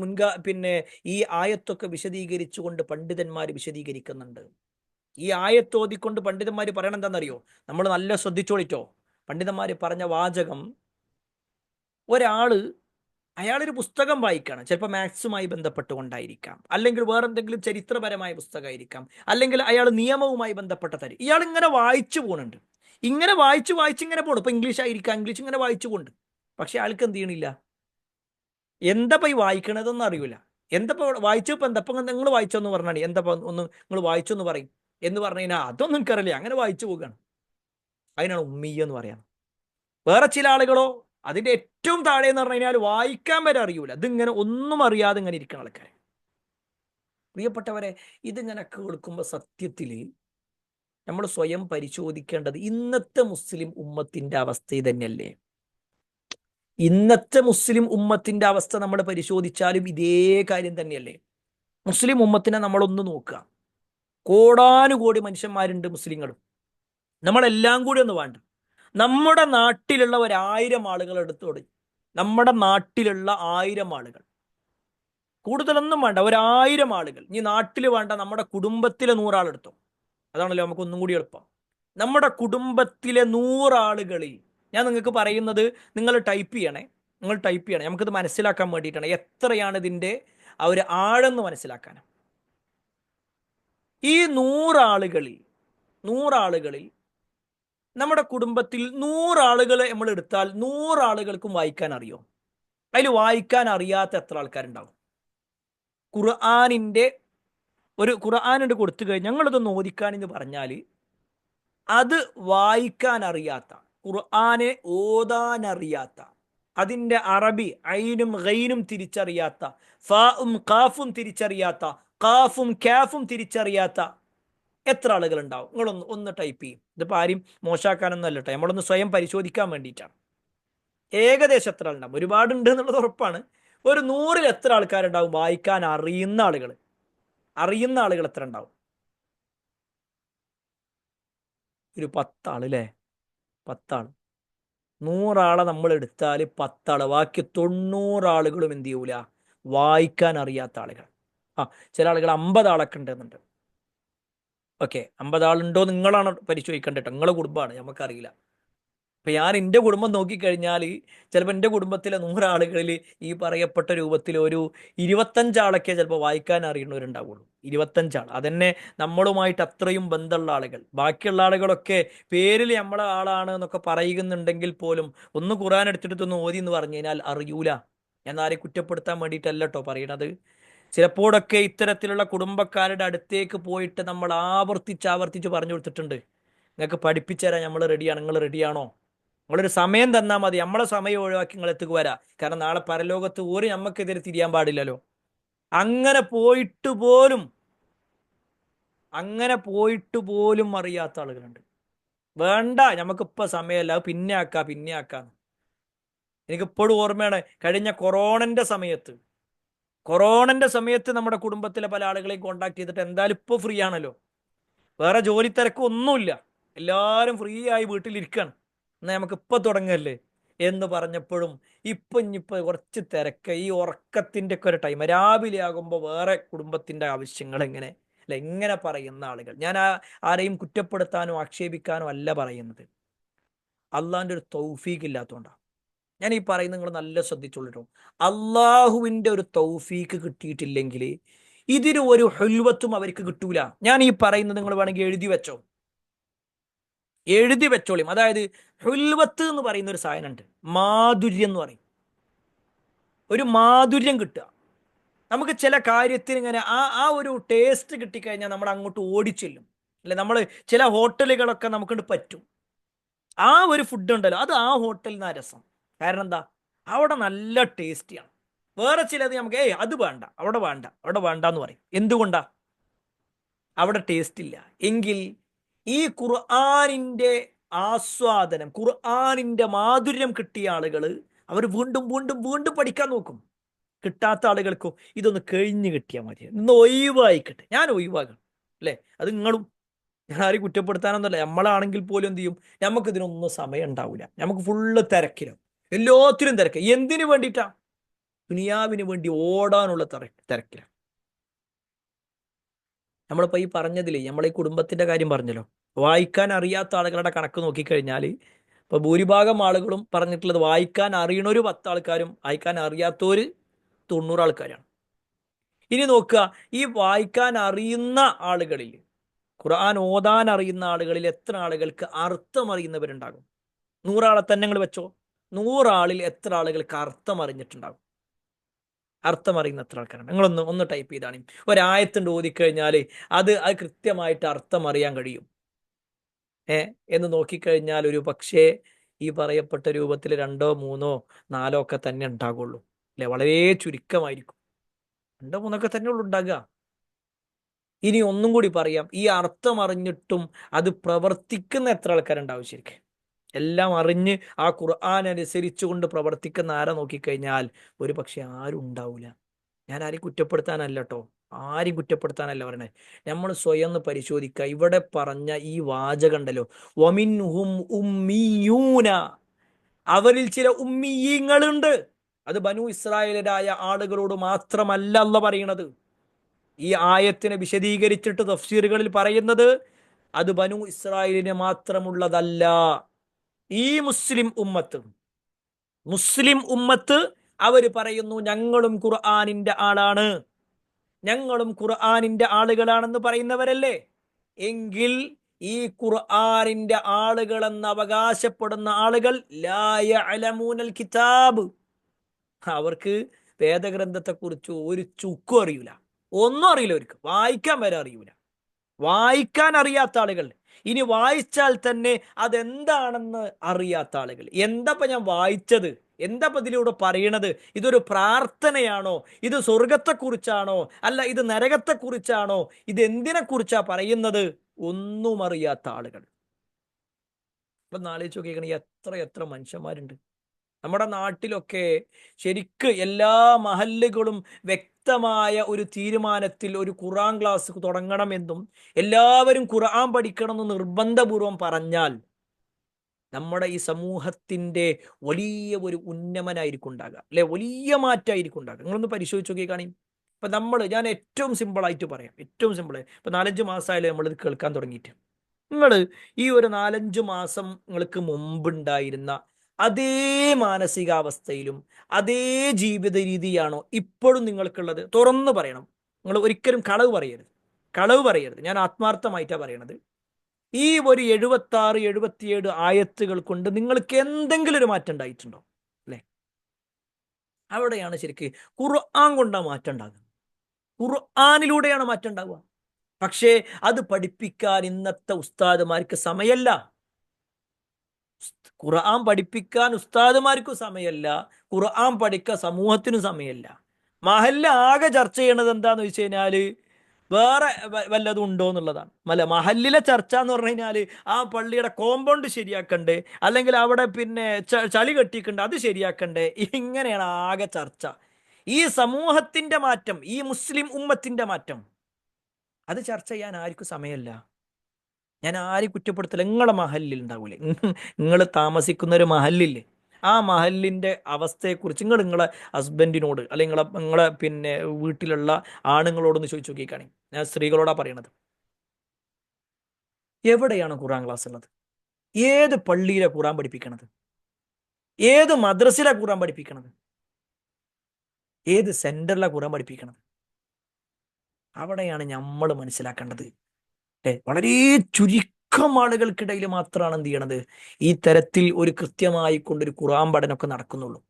പിന്നെ ഈ ആയത്തൊക്കെ വിശദീകരിച്ചുകൊണ്ട് പണ്ഡിതന്മാർ വിശദീകരിക്കുന്നുണ്ട്. ഈ ആയത്തോതിക്കൊണ്ട് പണ്ഡിതന്മാർ പറയണ എന്താണെന്നറിയോ? നമ്മൾ നല്ല ശ്രദ്ധിച്ചോളിട്ടോ. പണ്ഡിതന്മാർ പറഞ്ഞ വാചകം, അയാളൊരു പുസ്തകം വായിക്കുകയാണ്. ചിലപ്പോൾ മാത്സുമായി ബന്ധപ്പെട്ടുകൊണ്ടായിരിക്കാം, അല്ലെങ്കിൽ വേറെന്തെങ്കിലും ചരിത്രപരമായ പുസ്തകമായിരിക്കാം, അല്ലെങ്കിൽ അയാൾ നിയമവുമായി ബന്ധപ്പെട്ട തരും. ഇയാൾ ഇങ്ങനെ വായിച്ചു പോകുന്നുണ്ട്. ഇങ്ങനെ വായിച്ചിങ്ങനെ പോകണം. ഇപ്പൊ ഇംഗ്ലീഷ് ആയിരിക്കാം, ഇംഗ്ലീഷ് ഇങ്ങനെ വായിച്ചു കൊണ്ട്. പക്ഷെ ആൾക്ക് എന്ത് ചെയ്യണില്ല? എന്താ ഈ വായിക്കണതെന്ന് അറിയൂല. എന്തപ്പോ വായിച്ചപ്പോ എന്തപ്പോ നിങ്ങൾ വായിച്ചോന്ന് പറഞ്ഞാണ്, എന്തപ്പോ ഒന്ന് നിങ്ങൾ വായിച്ചോന്ന് പറയും എന്ന് പറഞ്ഞു കഴിഞ്ഞാൽ അതൊന്നും എനിക്കറിയില്ല, അങ്ങനെ വായിച്ചു പോവുകയാണ്. അതിനാണ് ഉമ്മീയ എന്ന് പറയാം. വേറെ ചില ആളുകളോ അതിന്റെ ഏറ്റവും താഴെ എന്ന് പറഞ്ഞു കഴിഞ്ഞാൽ വായിക്കാൻ വരെ അറിയൂല, ഇതിങ്ങനെ ഒന്നും അറിയാതെ ഇങ്ങനെ ഇരിക്കുന്ന ആൾക്കാർ. പ്രിയപ്പെട്ടവരെ, ഇതിങ്ങനെ കേൾക്കുമ്പോൾ സത്യത്തിൽ നമ്മൾ സ്വയം പരിശോധിക്കേണ്ടത് ഇന്നത്തെ മുസ്ലിം ഉമ്മത്തിന്റെ അവസ്ഥ തന്നെയല്ലേ? ഇന്നത്തെ മുസ്ലിം ഉമ്മത്തിന്റെ അവസ്ഥ നമ്മൾ പരിശോധിച്ചാലും ഇതേ കാര്യം തന്നെയല്ലേ? മുസ്ലിം ഉമ്മത്തിനെ നമ്മളൊന്ന് നോക്കുക. കോടാനുകോടി മനുഷ്യന്മാരുണ്ട് മുസ്ലിങ്ങളും. നമ്മളെല്ലാം കൂടി ഒന്ന് വേണ്ട, നമ്മുടെ നാട്ടിലുള്ള 1000 ആളുകൾ എടുത്തോടെ, നമ്മുടെ നാട്ടിലുള്ള 1000 ആളുകൾ, കൂടുതലൊന്നും വേണ്ട, 1000 ആളുകൾ. ഇനി നാട്ടിൽ വേണ്ട, നമ്മുടെ കുടുംബത്തിലെ 100 ആളെടുത്തോ. അതാണല്ലോ നമുക്ക് ഒന്നും കൂടി എളുപ്പം. നമ്മുടെ കുടുംബത്തിലെ 100 ആളുകളിൽ, ഞാൻ നിങ്ങൾക്ക് പറയുന്നത് നിങ്ങൾ ടൈപ്പ് ചെയ്യണേ, നമുക്കിത് മനസ്സിലാക്കാൻ വേണ്ടിയിട്ടാണ്. എത്രയാണ് ഇതിൻ്റെ ആ ഒരു ആഴെന്ന് മനസ്സിലാക്കാൻ. ഈ 100 ആളുകളിൽ നമ്മുടെ കുടുംബത്തിൽ 100 ആളുകളെ നമ്മൾ എടുത്താൽ 100 ആളുകൾക്കും വായിക്കാൻ അറിയോ? അതിൽ വായിക്കാൻ അറിയാത്ത എത്ര ആൾക്കാരുണ്ടാവും? ഖുർആനിന്റെ കൊടുത്തു കഴിഞ്ഞാൽ ഞങ്ങളിതൊന്ന് ഓദിക്കാൻ എന്ന് പറഞ്ഞാൽ അത് വായിക്കാൻ അറിയാത്ത, ഖുർആനെ ഓതാൻ അറിയാത്ത, അതിൻ്റെ അറബി ഐനും ഗൈനും തിരിച്ചറിയാത്ത, ഫാഉം ഖാഫും തിരിച്ചറിയാത്ത, ഖാഫും കാഫും തിരിച്ചറിയാത്ത എത്ര ആളുകൾ ഉണ്ടാവും? നിങ്ങളൊന്ന് ടൈപ്പ് ചെയ്യും. ഇതിപ്പോൾ ആരും മോശമാക്കാനൊന്നും അല്ല കേട്ടോ, നമ്മളൊന്ന് സ്വയം പരിശോധിക്കാൻ വേണ്ടിയിട്ടാണ്. ഏകദേശം എത്ര ആളുണ്ടാവും? ഒരുപാടുണ്ട് എന്നുള്ളത് ഉറപ്പാണ്. ഒരു 100-ൽ എത്ര ആൾക്കാരുണ്ടാവും വായിക്കാൻ അറിയുന്ന ആളുകൾ? അറിയുന്ന ആളുകൾ എത്ര ഉണ്ടാവും? ഒരു 10 ആള് അല്ലേ? 10 ആള്. 100 ആളെ നമ്മൾ എടുത്താൽ 10 ആള്, ബാക്കി 90 ആളുകളും എന്ത് ചെയ്യൂല? വായിക്കാൻ അറിയാത്ത ആളുകൾ. ചില ആളുകൾ 50 ആളൊക്കെ ഉണ്ടെന്നുണ്ട്. ഓക്കെ, 50 ആളുണ്ടോ നിങ്ങളാണ് പരിശോധിക്കേണ്ടത് കേട്ടോ, നിങ്ങളെ കുടുംബമാണ്, നമുക്കറിയില്ല. ഇപ്പം ഞാൻ എൻ്റെ കുടുംബം നോക്കിക്കഴിഞ്ഞാൽ ചിലപ്പോൾ എൻ്റെ കുടുംബത്തിലെ 100 ആളുകളിൽ ഈ പറയപ്പെട്ട രൂപത്തിൽ ഒരു 25 ആളൊക്കെ ചിലപ്പോൾ വായിക്കാൻ അറിയുന്നവരുണ്ടാവുള്ളൂ. 25 ആൾ, അതന്നെ നമ്മളുമായിട്ട് അത്രയും ബന്ധമുള്ള ആളുകൾ. ബാക്കിയുള്ള ആളുകളൊക്കെ പേരിൽ നമ്മളെ ആളാണ് എന്നൊക്കെ പറയുന്നുണ്ടെങ്കിൽ പോലും ഒന്ന് ഖുർആൻ എടുത്തിട്ടൊന്ന് ഓതി എന്ന് പറഞ്ഞു കഴിഞ്ഞാൽ അറിയൂല. എന്നാരെ കുറ്റപ്പെടുത്താൻ വേണ്ടിയിട്ടല്ല കേട്ടോ പറയണത്. ചിലപ്പോഴൊക്കെ ഇത്തരത്തിലുള്ള കുടുംബക്കാരുടെ അടുത്തേക്ക് പോയിട്ട് നമ്മൾ ആവർത്തിച്ച് പറഞ്ഞു കൊടുത്തിട്ടുണ്ട്, നിങ്ങൾക്ക് പഠിപ്പിച്ചു തരാൻ നമ്മൾ റെഡിയാണ്, നിങ്ങൾ റെഡിയാണോ? നിങ്ങളൊരു സമയം തന്നാൽ മതി, നമ്മളെ സമയം ഒഴിവാക്കി നിങ്ങൾ എത്തുക വരാം. കാരണം നാളെ പരലോകത്ത് ഒരു നമുക്കെതിരെ തിരിയാൻ പാടില്ലല്ലോ. അങ്ങനെ പോയിട്ട് പോലും അറിയാത്ത ആളുകളുണ്ട്. വേണ്ട, നമുക്കിപ്പോൾ സമയമല്ല, അത് പിന്നെ ആക്കാന്ന്. എനിക്കിപ്പോഴും ഓർമ്മയാണ്, കഴിഞ്ഞ കൊറോണന്റെ സമയത്ത് നമ്മുടെ കുടുംബത്തിലെ പല ആളുകളെയും കോണ്ടാക്ട് ചെയ്തിട്ട് എന്തായാലും ഇപ്പോൾ ഫ്രീ ആണല്ലോ, വേറെ ജോലി തിരക്കും ഒന്നുമില്ല, എല്ലാവരും ഫ്രീ ആയി വീട്ടിലിരിക്കുകയാണ്, എന്നാൽ നമുക്ക് ഇപ്പം തുടങ്ങല്ലേ എന്ന് പറഞ്ഞപ്പോഴും ഇനിയിപ്പോൾ കുറച്ച് തിരക്ക്, ഈ ഉറക്കത്തിൻ്റെ ഒക്കെ ഒരു ടൈം, രാവിലെ ആകുമ്പോൾ വേറെ കുടുംബത്തിൻ്റെ ആവശ്യങ്ങൾ എങ്ങനെ പറയുന്ന ആളുകൾ. ഞാൻ ആരെയും കുറ്റപ്പെടുത്താനോ ആക്ഷേപിക്കാനോ അല്ല പറയുന്നത്, അള്ളാഹിൻ്റെ ഒരു തൗഫീഖ് ഇല്ലാത്തതുകൊണ്ടാണ് ഞാൻ ഈ പറയുന്നത്. നിങ്ങൾ നല്ല ശ്രദ്ധിച്ചോളൂ, അള്ളാഹുവിൻ്റെ ഒരു തൗഫീഖ് കിട്ടിയിട്ടില്ലെങ്കിൽ ഇതിന് ഒരു ഹുൽവത്തും അവർക്ക് കിട്ടൂല. ഞാൻ ഈ പറയുന്നത് നിങ്ങൾ വേണമെങ്കിൽ എഴുതി വെച്ചോളിയും. അതായത് ഹുൽവത്ത് എന്ന് പറയുന്ന ഒരു സാധനം ഉണ്ട്, മാധുര്യം എന്ന് പറയും. ഒരു മാധുര്യം കിട്ടുക, നമുക്ക് ചില കാര്യത്തിന് ഇങ്ങനെ ആ ഒരു ടേസ്റ്റ് കിട്ടിക്കഴിഞ്ഞാൽ നമ്മൾ അങ്ങോട്ട് ഓടിച്ചെല്ലും അല്ലെ. നമ്മൾ ചില ഹോട്ടലുകളൊക്കെ നമുക്കൊണ്ട് പറ്റും, ആ ഒരു ഫുഡ് ഉണ്ടല്ലോ, അത് ആ ഹോട്ടലിൽ നിന്നാ രസം. കാരണം എന്താ? അവിടെ നല്ല ടേസ്റ്റിയാണ്. വേറെ ചിലത് നമുക്ക് അത് വേണ്ട, അവിടെ വേണ്ട എന്ന് പറയും. എന്തുകൊണ്ടാ? അവിടെ ടേസ്റ്റ് ഇല്ല. എങ്കിൽ ഈ ഖുർആനിന്റെ ആസ്വാദനം, ഖുർആനിന്റെ മാധുര്യം കിട്ടിയ ആളുകൾ അവർ വീണ്ടും വീണ്ടും വീണ്ടും പഠിക്കാൻ നോക്കും. കിട്ടാത്ത ആളുകൾക്കും ഇതൊന്ന് കഴിഞ്ഞ് കിട്ടിയാൽ മതി, ഇന്ന് ഒഴിവായിക്കട്ടെ, ഞാൻ ഒഴിവാക്കണം അല്ലേ. അത് നിങ്ങളും, ഞാൻ ആരും കുറ്റപ്പെടുത്താനൊന്നുമല്ല. നമ്മളാണെങ്കിൽ പോലും എന്ത് ചെയ്യും, നമുക്കിതിനൊന്നും സമയം ഉണ്ടാവില്ല, നമുക്ക് ഫുള്ള് തിരക്കിലും, എല്ലാത്തിനും തിരക്ക്. എന്തിനു വേണ്ടിയിട്ടാ? ദുനിയാവിന് വേണ്ടി ഓടാനുള്ള തിരക്കിലാണ്. നമ്മളിപ്പോൾ ഈ പറഞ്ഞതിലേ, നമ്മളെ ഈ കുടുംബത്തിന്റെ കാര്യം പറഞ്ഞല്ലോ, വായിക്കാൻ അറിയാത്ത ആളുകളുടെ കണക്ക് നോക്കിക്കഴിഞ്ഞാൽ ഇപ്പോൾ ഭൂരിഭാഗം ആളുകളും പറഞ്ഞിട്ടുള്ളത് വായിക്കാൻ അറിയണൊരു 10 ആൾക്കാരും വായിക്കാൻ അറിയാത്തവർ 90 ആൾക്കാരാണ്. ഇനി നോക്കുക, ഈ വായിക്കാൻ അറിയുന്ന ആളുകളിൽ, ഖുർആൻ ഓതാൻ അറിയുന്ന ആളുകളിൽ എത്ര ആളുകൾക്ക് അർത്ഥം അറിയുന്നവരുണ്ടാകും? 100 ആളെ തന്നെ നിങ്ങൾ വെച്ചോ, 100 ആളിൽ എത്ര ആളുകൾക്ക് അർത്ഥം അറിഞ്ഞിട്ടുണ്ടാകും? അർത്ഥം അറിയുന്ന എത്ര ആൾക്കാരാണ്? നിങ്ങളൊന്ന് ടൈപ്പ് ചെയ്താണ്. ഒരായത്തുണ്ട് ഓതിക്കഴിഞ്ഞാൽ അത് കൃത്യമായിട്ട് അർത്ഥം അറിയാൻ കഴിയും എന്ന് നോക്കിക്കഴിഞ്ഞാൽ ഒരു പക്ഷേ ഈ പറയപ്പെട്ട രൂപത്തിൽ 2, 3, 4 ഒക്കെ തന്നെ ഉണ്ടാകുള്ളൂ അല്ലെ. വളരെ ചുരുക്കമായിരിക്കും, 2, 3 ഒക്കെ തന്നെ ഉള്ളൂ ഉണ്ടാകുക. ഇനി ഒന്നും കൂടി പറയാം, ഈ അർത്ഥം അറിഞ്ഞിട്ടും അത് പ്രവർത്തിക്കുന്ന എത്ര ആൾക്കാരുണ്ടാവും ശരിക്കും? എല്ലാം അറിഞ്ഞ് ആ ഖുർആൻ അനുസരിച്ചുകൊണ്ട് പ്രവർത്തിക്കുന്ന ആരെ നോക്കിക്കഴിഞ്ഞാൽ ഒരു പക്ഷെ ആരും ഉണ്ടാവില്ല. ഞാൻ ആരെയും കുറ്റപ്പെടുത്താനല്ല കേട്ടോ, ആരും കുറ്റപ്പെടുത്താനല്ല പറയണേ. നമ്മൾ സ്വയം ഒന്ന് പരിശോധിക്കുക. ഇവിടെ പറഞ്ഞ ഈ വാചകണ്ടല്ലോ, വമിൻഹും ഉമ്മീയൂന, അവരിൽ ചില ഉമ്മീയങ്ങളുണ്ട്. അത് ബനു ഇസ്രായേലരായ ആളുകളോട് മാത്രമല്ല അല്ല പറയണത്. ഈ ആയത്തിനെ വിശദീകരിച്ചിട്ട് തഫ്സീറുകളിൽ പറയുന്നത് അത് ബനു ഇസ്രായേലിന് മാത്രമുള്ളതല്ല. ഈ മുസ്ലിം ഉമ്മത്ത് അവര് പറയുന്നു, ഞങ്ങളും ഖുർആനിന്റെ ആളാണ്, ഞങ്ങളും ഖുർആനിന്റെ ആളുകളാണെന്ന് പറയുന്നവരല്ലേ. എങ്കിൽ ഈ ഖുർആനിന്റെ ആളുകളെന്ന് അവകാശപ്പെടുന്ന ആളുകൾ ലാ യഅലമൂനൽ കിതാബ്, അവർക്ക് വേദഗ്രന്ഥത്തെക്കുറിച്ച് ഒരു ചുക്കും അറിയില്ല, ഒന്നും അറിയില്ല, അവർക്ക് വായിക്കാൻ വരെ അറിയൂല. വായിക്കാൻ അറിയാത്ത ആളുകൾ, ഇനി വായിച്ചാൽ തന്നെ അതെന്താണെന്ന് അറിയാത്ത ആളുകൾ. എന്താപ്പ ഞാൻ വായിച്ചത്, എന്താപ്പ ഇതിലൂടെ പറയണത്? ഇതൊരു പ്രാർത്ഥനയാണോ? ഇത് സ്വർഗത്തെക്കുറിച്ചാണോ? അല്ല ഇത് നരകത്തെക്കുറിച്ചാണോ? ഇത് എന്തിനെ കുറിച്ചാ പറയുന്നത് ഒന്നും അറിയാത്ത ആളുകൾ. ഇപ്പം ആലോചിച്ച് നോക്കിക്കണേ, എത്ര എത്ര മനുഷ്യന്മാരുണ്ട് നമ്മുടെ നാട്ടിലൊക്കെ. ശരിക്ക് എല്ലാ മഹല്ലുകളും വ്യക്തമായ ഒരു തീരുമാനത്തിൽ ഒരു ഖുർആൻ ക്ലാസ് തുടങ്ങണമെന്നും എല്ലാവരും ഖുർആൻ പഠിക്കണമെന്ന് നിർബന്ധപൂർവം പറഞ്ഞാൽ നമ്മുടെ ഈ സമൂഹത്തിന്റെ വലിയ ഒരു ഉന്നമനായിരിക്കും ഉണ്ടാകുക, അല്ലെ? വലിയ മാറ്റമായിരിക്കും ഉണ്ടാകുക. നിങ്ങളൊന്ന് പരിശോധിച്ച് നോക്കി കാണി. ഇപ്പൊ ഞാൻ ഏറ്റവും സിമ്പിളായിട്ട് പറയാം, ഏറ്റവും സിമ്പിൾ. ഇപ്പൊ 4-5 മാസമായാലും നമ്മളിത് കേൾക്കാൻ തുടങ്ങിയിട്ട്. നിങ്ങൾ ഈ ഒരു 4-5 മാസം നിങ്ങൾക്ക് മുമ്പുണ്ടായിരുന്ന അതേ മാനസികാവസ്ഥയിലും അതേ ജീവിത രീതിയാണോ ഇപ്പോഴും നിങ്ങൾക്കുള്ളത്? തുറന്നു പറയണം. നിങ്ങൾ ഒരിക്കലും കളവ് പറയരുത്, കളവ് പറയരുത്. ഞാൻ ആത്മാർത്ഥമായിട്ടാണ് പറയണത്. ഈ ഒരു 76-77 ആയത്തുകൾ കൊണ്ട് നിങ്ങൾക്ക് എന്തെങ്കിലും ഒരു മാറ്റം ഉണ്ടായിട്ടുണ്ടോ? അല്ലെ? അവിടെയാണ് ശരിക്ക് ഖുർആൻ കൊണ്ടാ മാറ്റം ഉണ്ടാകുക. ഖുർആനിലൂടെയാണ് മാറ്റം ഉണ്ടാവുക. പക്ഷേ അത് പഠിപ്പിക്കാൻ ഇന്നത്തെ ഉസ്താദുമാർക്ക് സമയമല്ല. ഖുർആൻ പഠിപ്പിക്കാൻ ഉസ്താദുമാർക്കും സമയമല്ല, ഖുർആൻ പഠിക്കാൻ സമൂഹത്തിനും സമയമല്ല. മഹല്ല ആകെ ചർച്ച ചെയ്യണത് എന്താന്ന് വെച്ച് കഴിഞ്ഞാല് വേറെ വല്ലതും ഉണ്ടോ എന്നുള്ളതാണ്. മഹല്ലിലെ ചർച്ച എന്ന് പറഞ്ഞു കഴിഞ്ഞാല് ആ പള്ളിയുടെ കോമ്പൗണ്ട് ശരിയാക്കണ്ടേ, അല്ലെങ്കിൽ അവിടെ പിന്നെ ചളി കെട്ടിക്കണ്ടേ, അത് ശരിയാക്കണ്ടേ, ഇങ്ങനെയാണ് ആകെ ചർച്ച. ഈ സമൂഹത്തിന്റെ മാറ്റം, ഈ മുസ്ലിം ഉമ്മത്തിന്റെ മാറ്റം, അത് ചർച്ച ചെയ്യാൻ ആർക്കും സമയമല്ല. ഞാൻ ആരും കുറ്റപ്പെടുത്തില്ല. നിങ്ങളെ മഹല്ലിൽ ഉണ്ടാവൂലേ, നിങ്ങൾ താമസിക്കുന്ന ഒരു മഹല്ലില്ലേ, ആ മഹല്ലിന്റെ അവസ്ഥയെക്കുറിച്ച് നിങ്ങളെ ഹസ്ബൻഡിനോട്, അല്ലെങ്കിൽ നിങ്ങളെ പിന്നെ വീട്ടിലുള്ള ആണുങ്ങളോടൊന്ന് ചോദിച്ചു നോക്കിക്കാണി. ഞാൻ സ്ത്രീകളോടാ പറയണത്. എവിടെയാണ് ഖുർആൻ ക്ലാസ് ഉള്ളത്? ഏത് പള്ളിയിലെ ഖുർആൻ പഠിപ്പിക്കണത്? ഏത് മദ്രസയിലെ ഖുർആൻ പഠിപ്പിക്കണത്? ഏത് സെന്ററിലെ ഖുർആൻ പഠിപ്പിക്കണത്? അവിടെയാണ് നമ്മൾ മനസ്സിലാക്കേണ്ടത്. വളരെ ചുരുക്കം ആളുകൾക്കിടയിൽ മാത്രമാണ് എന്ത് ചെയ്യണത്, ഈ തരത്തിൽ ഒരു കൃത്യമായി കൊണ്ടൊരു ഖുർആൻ പഠനമൊക്കെ നടക്കുന്നുള്ളൂ.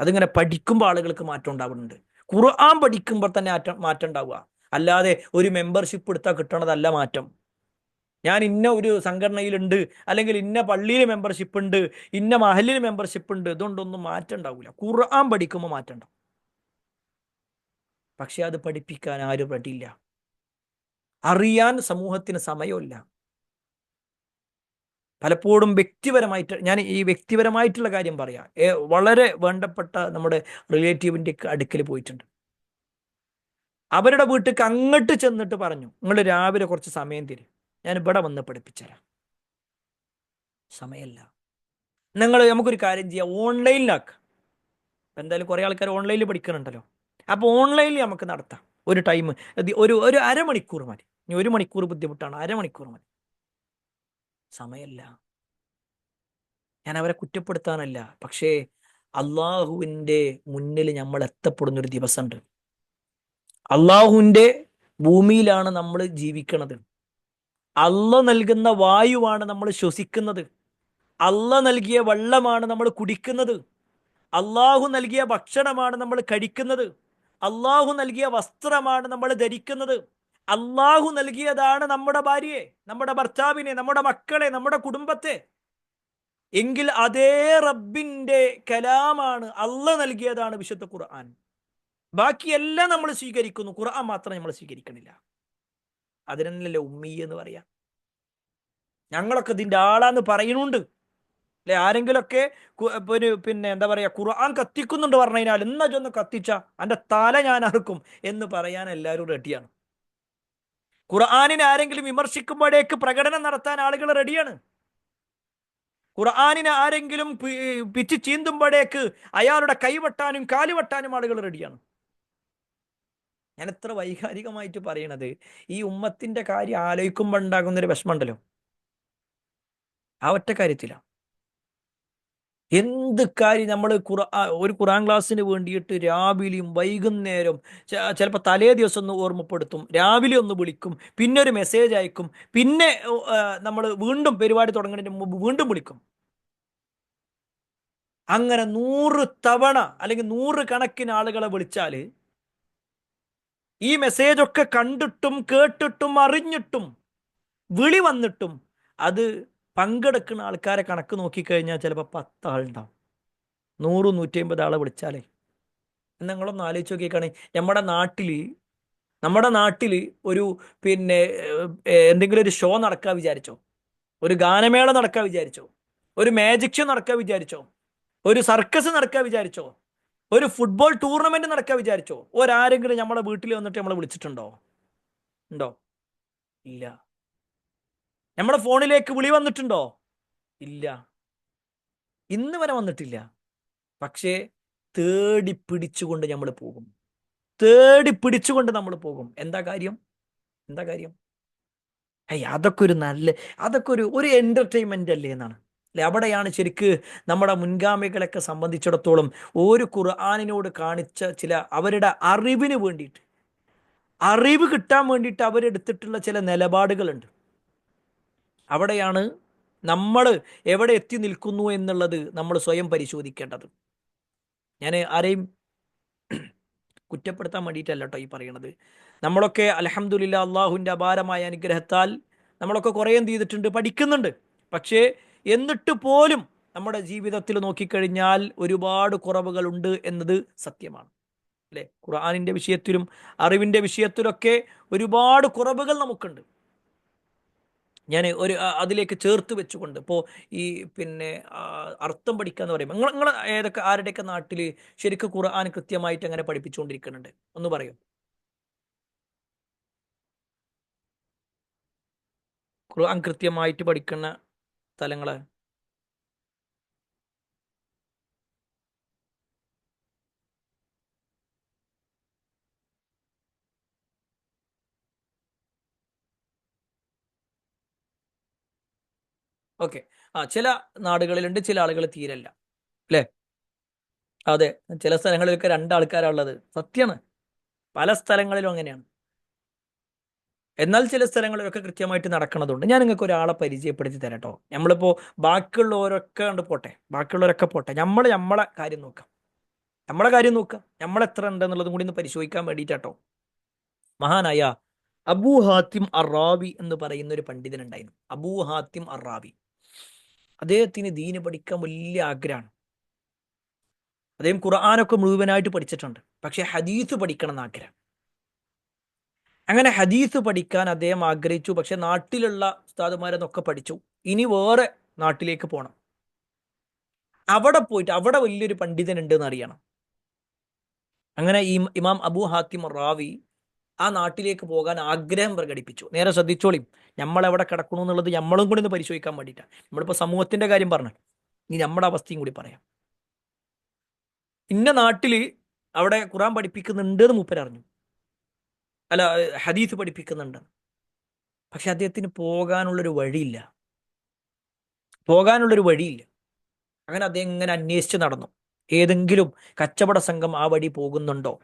അതിങ്ങനെ പഠിക്കുമ്പോൾ ആളുകൾക്ക് മാറ്റം ഉണ്ടാവുന്നുണ്ട്. ഖുർആൻ പഠിക്കുമ്പോൾ തന്നെ മാറ്റം ഉണ്ടാവുക, അല്ലാതെ ഒരു മെമ്പർഷിപ്പ് എടുത്താൽ കിട്ടണതല്ല മാറ്റം. ഞാൻ ഇന്ന ഒരു സംഘടനയിലുണ്ട്, അല്ലെങ്കിൽ ഇന്ന പള്ളിയിൽ മെമ്പർഷിപ്പ് ഉണ്ട്, ഇന്ന മഹല്ലിൽ മെമ്പർഷിപ്പ് ഉണ്ട്, ഇതുകൊണ്ടൊന്നും മാറ്റം ഉണ്ടാവില്ല. ഖുർആൻ പഠിക്കുമ്പോൾ മാറ്റം ഉണ്ടാവും. പക്ഷെ അത് പഠിപ്പിക്കാൻ ആരും റെഡിയില്ല. അറിയാൻ സമൂഹത്തിന് സമയമില്ല. പലപ്പോഴും വ്യക്തിപരമായിട്ട്, ഞാൻ ഈ വ്യക്തിപരമായിട്ടുള്ള കാര്യം പറയാം. വളരെ വേണ്ടപ്പെട്ട നമ്മുടെ റിലേറ്റീവിൻ്റെ അടുക്കൽ പോയിട്ടുണ്ട്. അവരുടെ വീട്ടിലേക്ക് അങ്ങോട്ട് ചെന്നിട്ട് പറഞ്ഞു, നിങ്ങൾ രാവിലെ കുറച്ച് സമയം തരും, ഞാൻ ഇവിടെ വന്ന് പഠിപ്പിച്ചുതരാം. സമയമല്ല. നമുക്കൊരു കാര്യം ചെയ്യാം, ഓൺലൈനിലാക്കാം. എന്തായാലും കുറേ ആൾക്കാർ ഓൺലൈനിൽ പഠിക്കുന്നുണ്ടല്ലോ. അപ്പോൾ ഓൺലൈനിൽ നമുക്ക് നടത്താം. ഒരു ടൈം, ഒരു അരമണിക്കൂർ മതി. ഇനി 1 മണിക്കൂർ ബുദ്ധിമുട്ടാണ്, അരമണിക്കൂർ മതി. സമയമല്ല. ഞാൻ അവരെ കുറ്റപ്പെടുത്താനല്ല, പക്ഷേ അള്ളാഹുവിൻ്റെ മുന്നിൽ നമ്മൾ എത്തപ്പെടുന്നൊരു ദിവസമുണ്ട്. അള്ളാഹുവിൻ്റെ ഭൂമിയിലാണ് നമ്മൾ ജീവിക്കുന്നത്. അള്ള നൽകുന്ന വായുവാണ് നമ്മൾ ശ്വസിക്കുന്നത്. അള്ള നൽകിയ വെള്ളമാണ് നമ്മൾ കുടിക്കുന്നത്. അള്ളാഹു നൽകിയ ഭക്ഷണമാണ് നമ്മൾ കഴിക്കുന്നത്. അള്ളാഹു നൽകിയ വസ്ത്രമാണ് നമ്മൾ ധരിക്കുന്നത്. അള്ളാഹു നൽകിയതാണ് നമ്മുടെ ഭാര്യയെ, നമ്മുടെ ഭർത്താവിനെ, നമ്മുടെ മക്കളെ, നമ്മുടെ കുടുംബത്തെ. എങ്കിൽ അതേ റബ്ബിന്റെ കലാമാണ്, അള്ള നൽകിയതാണ് വിശുദ്ധ ഖുർആൻ. ബാക്കിയെല്ലാം നമ്മൾ സ്വീകരിക്കുന്നു, ഖുർആൻ മാത്രം നമ്മൾ സ്വീകരിക്കണില്ല. അതിനല്ലേ ഉമ്മി എന്ന് പറയാം. ഞങ്ങളൊക്കെ ഇതിന്റെ ആളാന്ന് പറയുന്നുണ്ട്, അല്ലെ? ആരെങ്കിലൊക്കെ പിന്നെ എന്താ പറയാ, ഖുർആൻ കത്തിക്കുന്നുണ്ട് പറഞ്ഞു കഴിഞ്ഞാൽ, എന്നാ ചൊന്ന് കത്തിച്ച അതിന്റെ തല ഞാൻ അറുക്കും എന്ന് പറയാൻ എല്ലാവരും റെഡിയാണ്. ഖുർആനിനെ ആരെങ്കിലും വിമർശിക്കുമ്പോഴേക്ക് പ്രകടനം നടത്താൻ ആളുകൾ റെഡിയാണ്. ഖുർആനിനെ ആരെങ്കിലും പിച്ച് ചീന്തുമ്പോഴേക്ക് അയാളുടെ കൈവെട്ടാനും കാലുവെട്ടാനും ആളുകൾ റെഡിയാണ്. ഞാൻ എത്ര വൈകാരികമായിട്ട് പറയണത്, ഈ ഉമ്മത്തിന്റെ കാര്യം ആലോചിക്കുമ്പോൾ ഉണ്ടാകുന്നൊരു വിഷമമുണ്ടല്ലോ, ആ ഒറ്റ കാര്യത്തിലാണ്. എന്ത് കാര്യം നമ്മൾ ഒരു ഖുർആൻ ക്ലാസ്സിന് വേണ്ടിയിട്ട് രാവിലെയും വൈകുന്നേരം, ചിലപ്പോൾ തലേ ദിവസം ഒന്ന് ഓർമ്മപ്പെടുത്തും, രാവിലെ ഒന്ന് വിളിക്കും, പിന്നെ ഒരു മെസ്സേജ് അയക്കും, പിന്നെ നമ്മൾ വീണ്ടും പരിപാടി തുടങ്ങുന്നതിന് മുമ്പ് വീണ്ടും വിളിക്കും. അങ്ങനെ 100 തവണ അല്ലെങ്കിൽ 100 കണക്കിന് ആളുകളെ വിളിച്ചാൽ, ഈ മെസ്സേജ് ഒക്കെ കണ്ടിട്ടും കേട്ടിട്ടും അറിഞ്ഞിട്ടും വിളി വന്നിട്ടും അത് പങ്കെടുക്കുന്ന ആൾക്കാരെ കണക്ക് നോക്കിക്കഴിഞ്ഞാൽ ചിലപ്പോൾ 10 ആളുണ്ടാവും. 100-150 ആളെ വിളിച്ചാലേ. നിങ്ങളൊന്ന് ആലോചിച്ച് നോക്കിക്കാണെ, നമ്മുടെ നാട്ടിൽ നമ്മുടെ നാട്ടിൽ ഒരു പിന്നെ എന്തെങ്കിലും ഒരു ഷോ നടക്കാൻ വിചാരിച്ചോ, ഒരു ഗാനമേള നടക്കാൻ വിചാരിച്ചോ, ഒരു മാജിക് ഷോ നടക്കാൻ വിചാരിച്ചോ, ഒരു സർക്കസ് നടക്കാൻ വിചാരിച്ചോ, ഒരു ഫുട്ബോൾ ടൂർണമെന്റ് നടക്കാൻ വിചാരിച്ചോ, ഒരാരെങ്കിലും നമ്മളെ വീട്ടിൽ വന്നിട്ട് നമ്മളെ വിളിച്ചിട്ടുണ്ടോ? ഉണ്ടോ? ഇല്ല. നമ്മുടെ ഫോണിലേക്ക് വിളി വന്നിട്ടുണ്ടോ? ഇല്ല. ഇന്ന് വരെ വന്നിട്ടില്ല. പക്ഷേ തേടി പിടിച്ചുകൊണ്ട് നമ്മൾ പോകും. തേടി പിടിച്ചുകൊണ്ട് നമ്മൾ പോകും. എന്താ കാര്യം? എന്താ കാര്യം? അതൊക്കെ ഒരു അതൊക്കെ ഒരു എന്റർടൈൻമെന്റ് അല്ലേ എന്നാണ് അല്ലെ. അവിടെയാണ് ശരിക്ക് നമ്മുടെ മുൻഗാമികളൊക്കെ സംബന്ധിച്ചിടത്തോളം ഒരു ഖുർആനിനോട് കാണിച്ച ചില അവരുടെ അറിവിന് വേണ്ടിയിട്ട്, അറിവ് കിട്ടാൻ വേണ്ടിയിട്ട് അവരെടുത്തിട്ടുള്ള ചില നിലപാടുകളുണ്ട്. അവിടെയാണ് നമ്മൾ എവിടെ എത്തി നിൽക്കുന്നു എന്നുള്ളത് നമ്മൾ സ്വയം പരിശോധിക്കേണ്ടത്. ഞാൻ ആരെയും കുറ്റപ്പെടുത്താൻ വേണ്ടിയിട്ടല്ല കേട്ടോ ഈ പറയണത്. നമ്മളൊക്കെ അൽഹംദുലില്ലാ അള്ളാഹുവിൻ്റെ അപാരമായ അനുഗ്രഹത്താൽ നമ്മളൊക്കെ കുറേ എന്ത് ചെയ്തിട്ടുണ്ട്, പഠിക്കുന്നുണ്ട്. പക്ഷേ എന്നിട്ട് പോലും നമ്മുടെ ജീവിതത്തിൽ നോക്കിക്കഴിഞ്ഞാൽ ഒരുപാട് കുറവുകളുണ്ട് എന്നത് സത്യമാണ് അല്ലേ. ഖുർആനിൻ്റെ വിഷയത്തിലും അറിവിൻ്റെ വിഷയത്തിലൊക്കെ ഒരുപാട് കുറവുകൾ നമുക്കുണ്ട്. ഞാൻ അതിലേക്ക് ചേർത്ത് വെച്ചുകൊണ്ട് ഇപ്പോൾ ഈ പിന്നെ അർത്ഥം പഠിക്കുക എന്ന് പറയുമ്പോൾ നിങ്ങൾ ഏതൊക്കെ ആരുടെയൊക്കെ നാട്ടിൽ ശരിക്കും ഖുർആൻ കൃത്യമായിട്ട് അങ്ങനെ പഠിപ്പിച്ചുകൊണ്ടിരിക്കുന്നുണ്ട് ഒന്ന് പറയും. ഖുർആൻ കൃത്യമായിട്ട് പഠിക്കുന്ന സ്ഥലങ്ങള്? ഓക്കെ. ചില നാടുകളിലുണ്ട്, ചില ആളുകൾ തീരല്ല അല്ലേ. അതെ, ചില സ്ഥലങ്ങളിലൊക്കെ രണ്ടാൾക്കാരുള്ളത് സത്യമാണ്. പല സ്ഥലങ്ങളിലും അങ്ങനെയാണ്. എന്നാൽ ചില സ്ഥലങ്ങളിലൊക്കെ കൃത്യമായിട്ട് നടക്കണതുണ്ട്. ഞാൻ നിങ്ങൾക്ക് ഒരാളെ പരിചയപ്പെടുത്തി തരാം കേട്ടോ. നമ്മളിപ്പോൾ ബാക്കിയുള്ളവരൊക്കെ കണ്ട് പോട്ടെ, ബാക്കിയുള്ളവരൊക്കെ പോട്ടെ, നമ്മളെ കാര്യം നോക്കാം. നമ്മളെ കാര്യം നോക്കുക, നമ്മൾ എത്ര ഉണ്ടെന്നുള്ളതും കൂടി ഒന്ന് പരിശോധിക്കാൻ വേണ്ടിയിട്ടാട്ടോ. മഹാനായ അബൂ ഹാത്തിം അറാവി എന്ന് പറയുന്ന ഒരു പണ്ഡിതനുണ്ടായിരുന്നു. അബൂ ഹാത്തിം അറാവി. അദ്ദേഹത്തിന് ദീന് പഠിക്കാൻ വലിയ ആഗ്രഹമാണ്. അദ്ദേഹം ഖുർആനൊക്കെ മുഴുവനായിട്ട് പഠിച്ചിട്ടുണ്ട്. പക്ഷെ ഹദീസ് പഠിക്കണം എന്ന് ആഗ്രഹം. അങ്ങനെ ഹദീസ് പഠിക്കാൻ അദ്ദേഹം ആഗ്രഹിച്ചു. പക്ഷെ നാട്ടിലുള്ള ഉസ്താദുമാരെന്നൊക്കെ പഠിച്ചു. ഇനി വേറെ നാട്ടിലേക്ക് പോകണം. അവിടെ പോയിട്ട് അവിടെ വലിയൊരു പണ്ഡിതൻ ഉണ്ട് എന്ന് അറിയണം. അങ്ങനെ ഇമാം അബൂ ഹാത്തിം റാവി ആ നാട്ടിലേക്ക് പോകാൻ ആഗ്രഹം പ്രകടിപ്പിച്ചു. നേരെ ശ്രദ്ധിച്ചോളിയും, നമ്മളെവിടെ കിടക്കണു എന്നുള്ളത് നമ്മളും കൂടി ഒന്ന് പരിശോധിക്കാൻ വേണ്ടിയിട്ടാണ്. നമ്മളിപ്പോൾ സമൂഹത്തിന്റെ കാര്യം പറഞ്ഞു, ഇനി നമ്മുടെ അവസ്ഥയും കൂടി പറയാം. ഇന്ന നാട്ടിൽ അവിടെ ഖുർആൻ പഠിപ്പിക്കുന്നുണ്ട് എന്ന് മൂപ്പരറിഞ്ഞു, അല്ല ഹദീസ് പഠിപ്പിക്കുന്നുണ്ട്. പക്ഷെ അദ്ദേഹത്തിന് പോകാനുള്ളൊരു വഴിയില്ല. അങ്ങനെ അദ്ദേഹം ഇങ്ങനെ അന്വേഷിച്ച് നടന്നു. ഏതെങ്കിലും കച്ചവട സംഘം ആ വഴി പോകുന്നുണ്ടോ?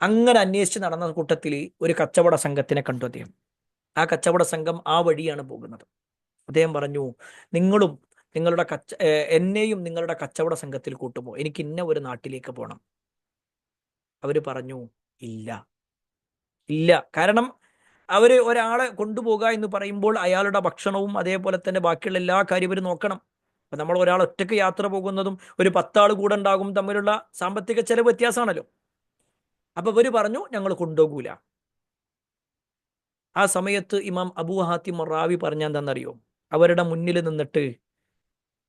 അങ്ങനെ അന്വേഷിച്ച് നടന്ന കൂട്ടത്തിൽ ഒരു കച്ചവട സംഘത്തിനെ കണ്ടു അദ്ദേഹം. ആ കച്ചവട സംഘം ആ വഴിയാണ് പോകുന്നത്. അദ്ദേഹം പറഞ്ഞു, നിങ്ങളും നിങ്ങളുടെ എന്നെയും നിങ്ങളുടെ കച്ചവട സംഘത്തിൽ കൂട്ടുമോ? എനിക്ക് ഇന്ന ഒരു നാട്ടിലേക്ക് പോകണം. അവര് പറഞ്ഞു, ഇല്ല ഇല്ല. കാരണം അവര് ഒരാളെ കൊണ്ടുപോകുക എന്ന് പറയുമ്പോൾ അയാളുടെ ഭക്ഷണവും അതേപോലെ തന്നെ ബാക്കിയുള്ള എല്ലാ കാര്യവും ഇവർ നോക്കണം. അപ്പൊ നമ്മൾ ഒരാൾ ഒറ്റയ്ക്ക് യാത്ര പോകുന്നതും ഒരു 10 ആൾ കൂടെ ഉണ്ടാകും തമ്മിലുള്ള സാമ്പത്തിക ചെലവ് വ്യത്യാസമാണല്ലോ. അപ്പൊ ഇവര് പറഞ്ഞു, ഞങ്ങൾ കൊണ്ടുപോകൂല. ആ സമയത്ത് ഇമാം അബൂ ഹാത്തിം റാവി പറഞ്ഞ എന്താണെന്നറിയോ? അവരുടെ മുന്നിൽ നിന്നിട്ട്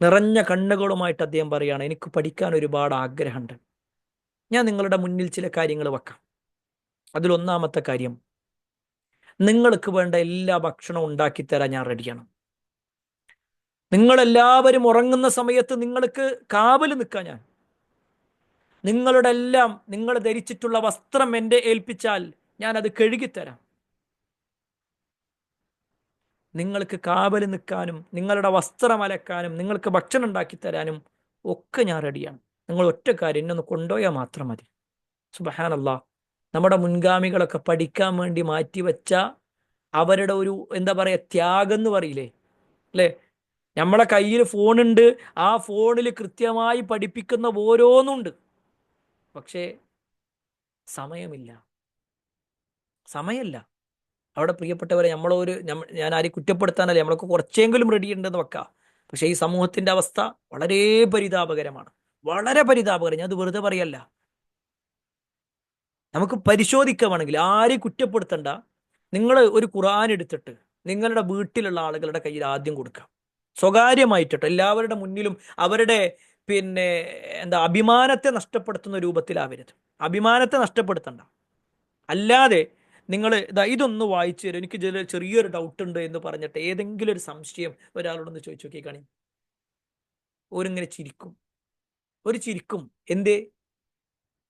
നിറഞ്ഞ കണ്ണുകളുമായിട്ട് അദ്ദേഹം പറയാണ്, എനിക്ക് പഠിക്കാൻ ഒരുപാട് ആഗ്രഹമുണ്ട്. ഞാൻ നിങ്ങളുടെ മുന്നിൽ ചില കാര്യങ്ങൾ വെക്കാം. അതിലൊന്നാമത്തെ കാര്യം, നിങ്ങൾക്ക് വേണ്ട എല്ലാ ഭക്ഷണവും ഉണ്ടാക്കിത്തരാൻ ഞാൻ റെഡിയാണ്. നിങ്ങളെല്ലാവരും ഉറങ്ങുന്ന സമയത്ത് നിങ്ങൾക്ക് കാവല് നിൽക്കാൻ ഞാൻ. നിങ്ങളുടെ എല്ലാം നിങ്ങൾ ധരിച്ചിട്ടുള്ള വസ്ത്രം എന്റെ ഏൽപ്പിച്ചാൽ ഞാൻ അത് കഴുകിത്തരാം. നിങ്ങൾക്ക് കാവല് നിൽക്കാനും നിങ്ങളുടെ വസ്ത്രം അലക്കാനും നിങ്ങൾക്ക് ഭക്ഷണം ഉണ്ടാക്കി തരാനും ഒക്കെ ഞാൻ റെഡിയാണ്. നിങ്ങൾ ഒറ്റ കാര്യം, എന്നെ ഒന്ന് കൊണ്ടുപോയാൽ മാത്രം മതി. സുബ്ഹാനല്ലാഹ്. നമ്മുടെ മുൻഗാമികളൊക്കെ പഠിക്കാൻ വേണ്ടി മാറ്റിവെച്ച അവരുടെ ഒരു എന്താ പറയാ ത്യാഗം എന്ന് പറയില്ലേ അല്ലേ. നമ്മളെ കയ്യിൽ ഫോണുണ്ട്, ആ ഫോണിൽ കൃത്യമായി പഠിപ്പിക്കുന്ന ഓരോന്നുണ്ട്. പക്ഷേ സമയമില്ല. അവിടെ പ്രിയപ്പെട്ടവരെ, ഞാൻ ആരെയും കുറ്റപ്പെടുത്താനല്ലേ, നമ്മളൊക്കെ കുറച്ചെങ്കിലും റെഡി ഉണ്ടെന്ന് വെക്കാം. പക്ഷേ ഈ സമൂഹത്തിന്റെ അവസ്ഥ വളരെ പരിതാപകരമാണ്. വളരെ പരിതാപകരം. ഞാൻ അത് വെറുതെ പറയല്ല. നമുക്ക് പരിശോധിക്കുകയാണെങ്കിൽ ആരെയും കുറ്റപ്പെടുത്തണ്ട. നിങ്ങൾ ഒരു ഖുർആൻ എടുത്തിട്ട് നിങ്ങളുടെ വീട്ടിലുള്ള ആളുകളുടെ കയ്യിൽ ആദ്യം കൊടുക്കുക, സ്വകാര്യമായിട്ടോ, എല്ലാവരുടെ മുന്നിലും അവരുടെ പിന്നെ എന്താ അഭിമാനത്തെ നഷ്ടപ്പെടുത്തുന്ന രൂപത്തിലാവരുത്. അഭിമാനത്തെ നഷ്ടപ്പെടുത്തണ്ട. അല്ലാതെ നിങ്ങൾ ഇതൊന്ന് വായിച്ചു തരും, എനിക്ക് ചെറിയൊരു ഡൗട്ട് ഉണ്ട് എന്ന് പറഞ്ഞിട്ട് ഏതെങ്കിലും ഒരു സംശയം ഒരാളോടൊന്ന് ചോദിച്ചു നോക്കി കാണി, ഓരിങ്ങനെ ചിരിക്കും. ഒരു ചിരിക്കും. എന്തേ?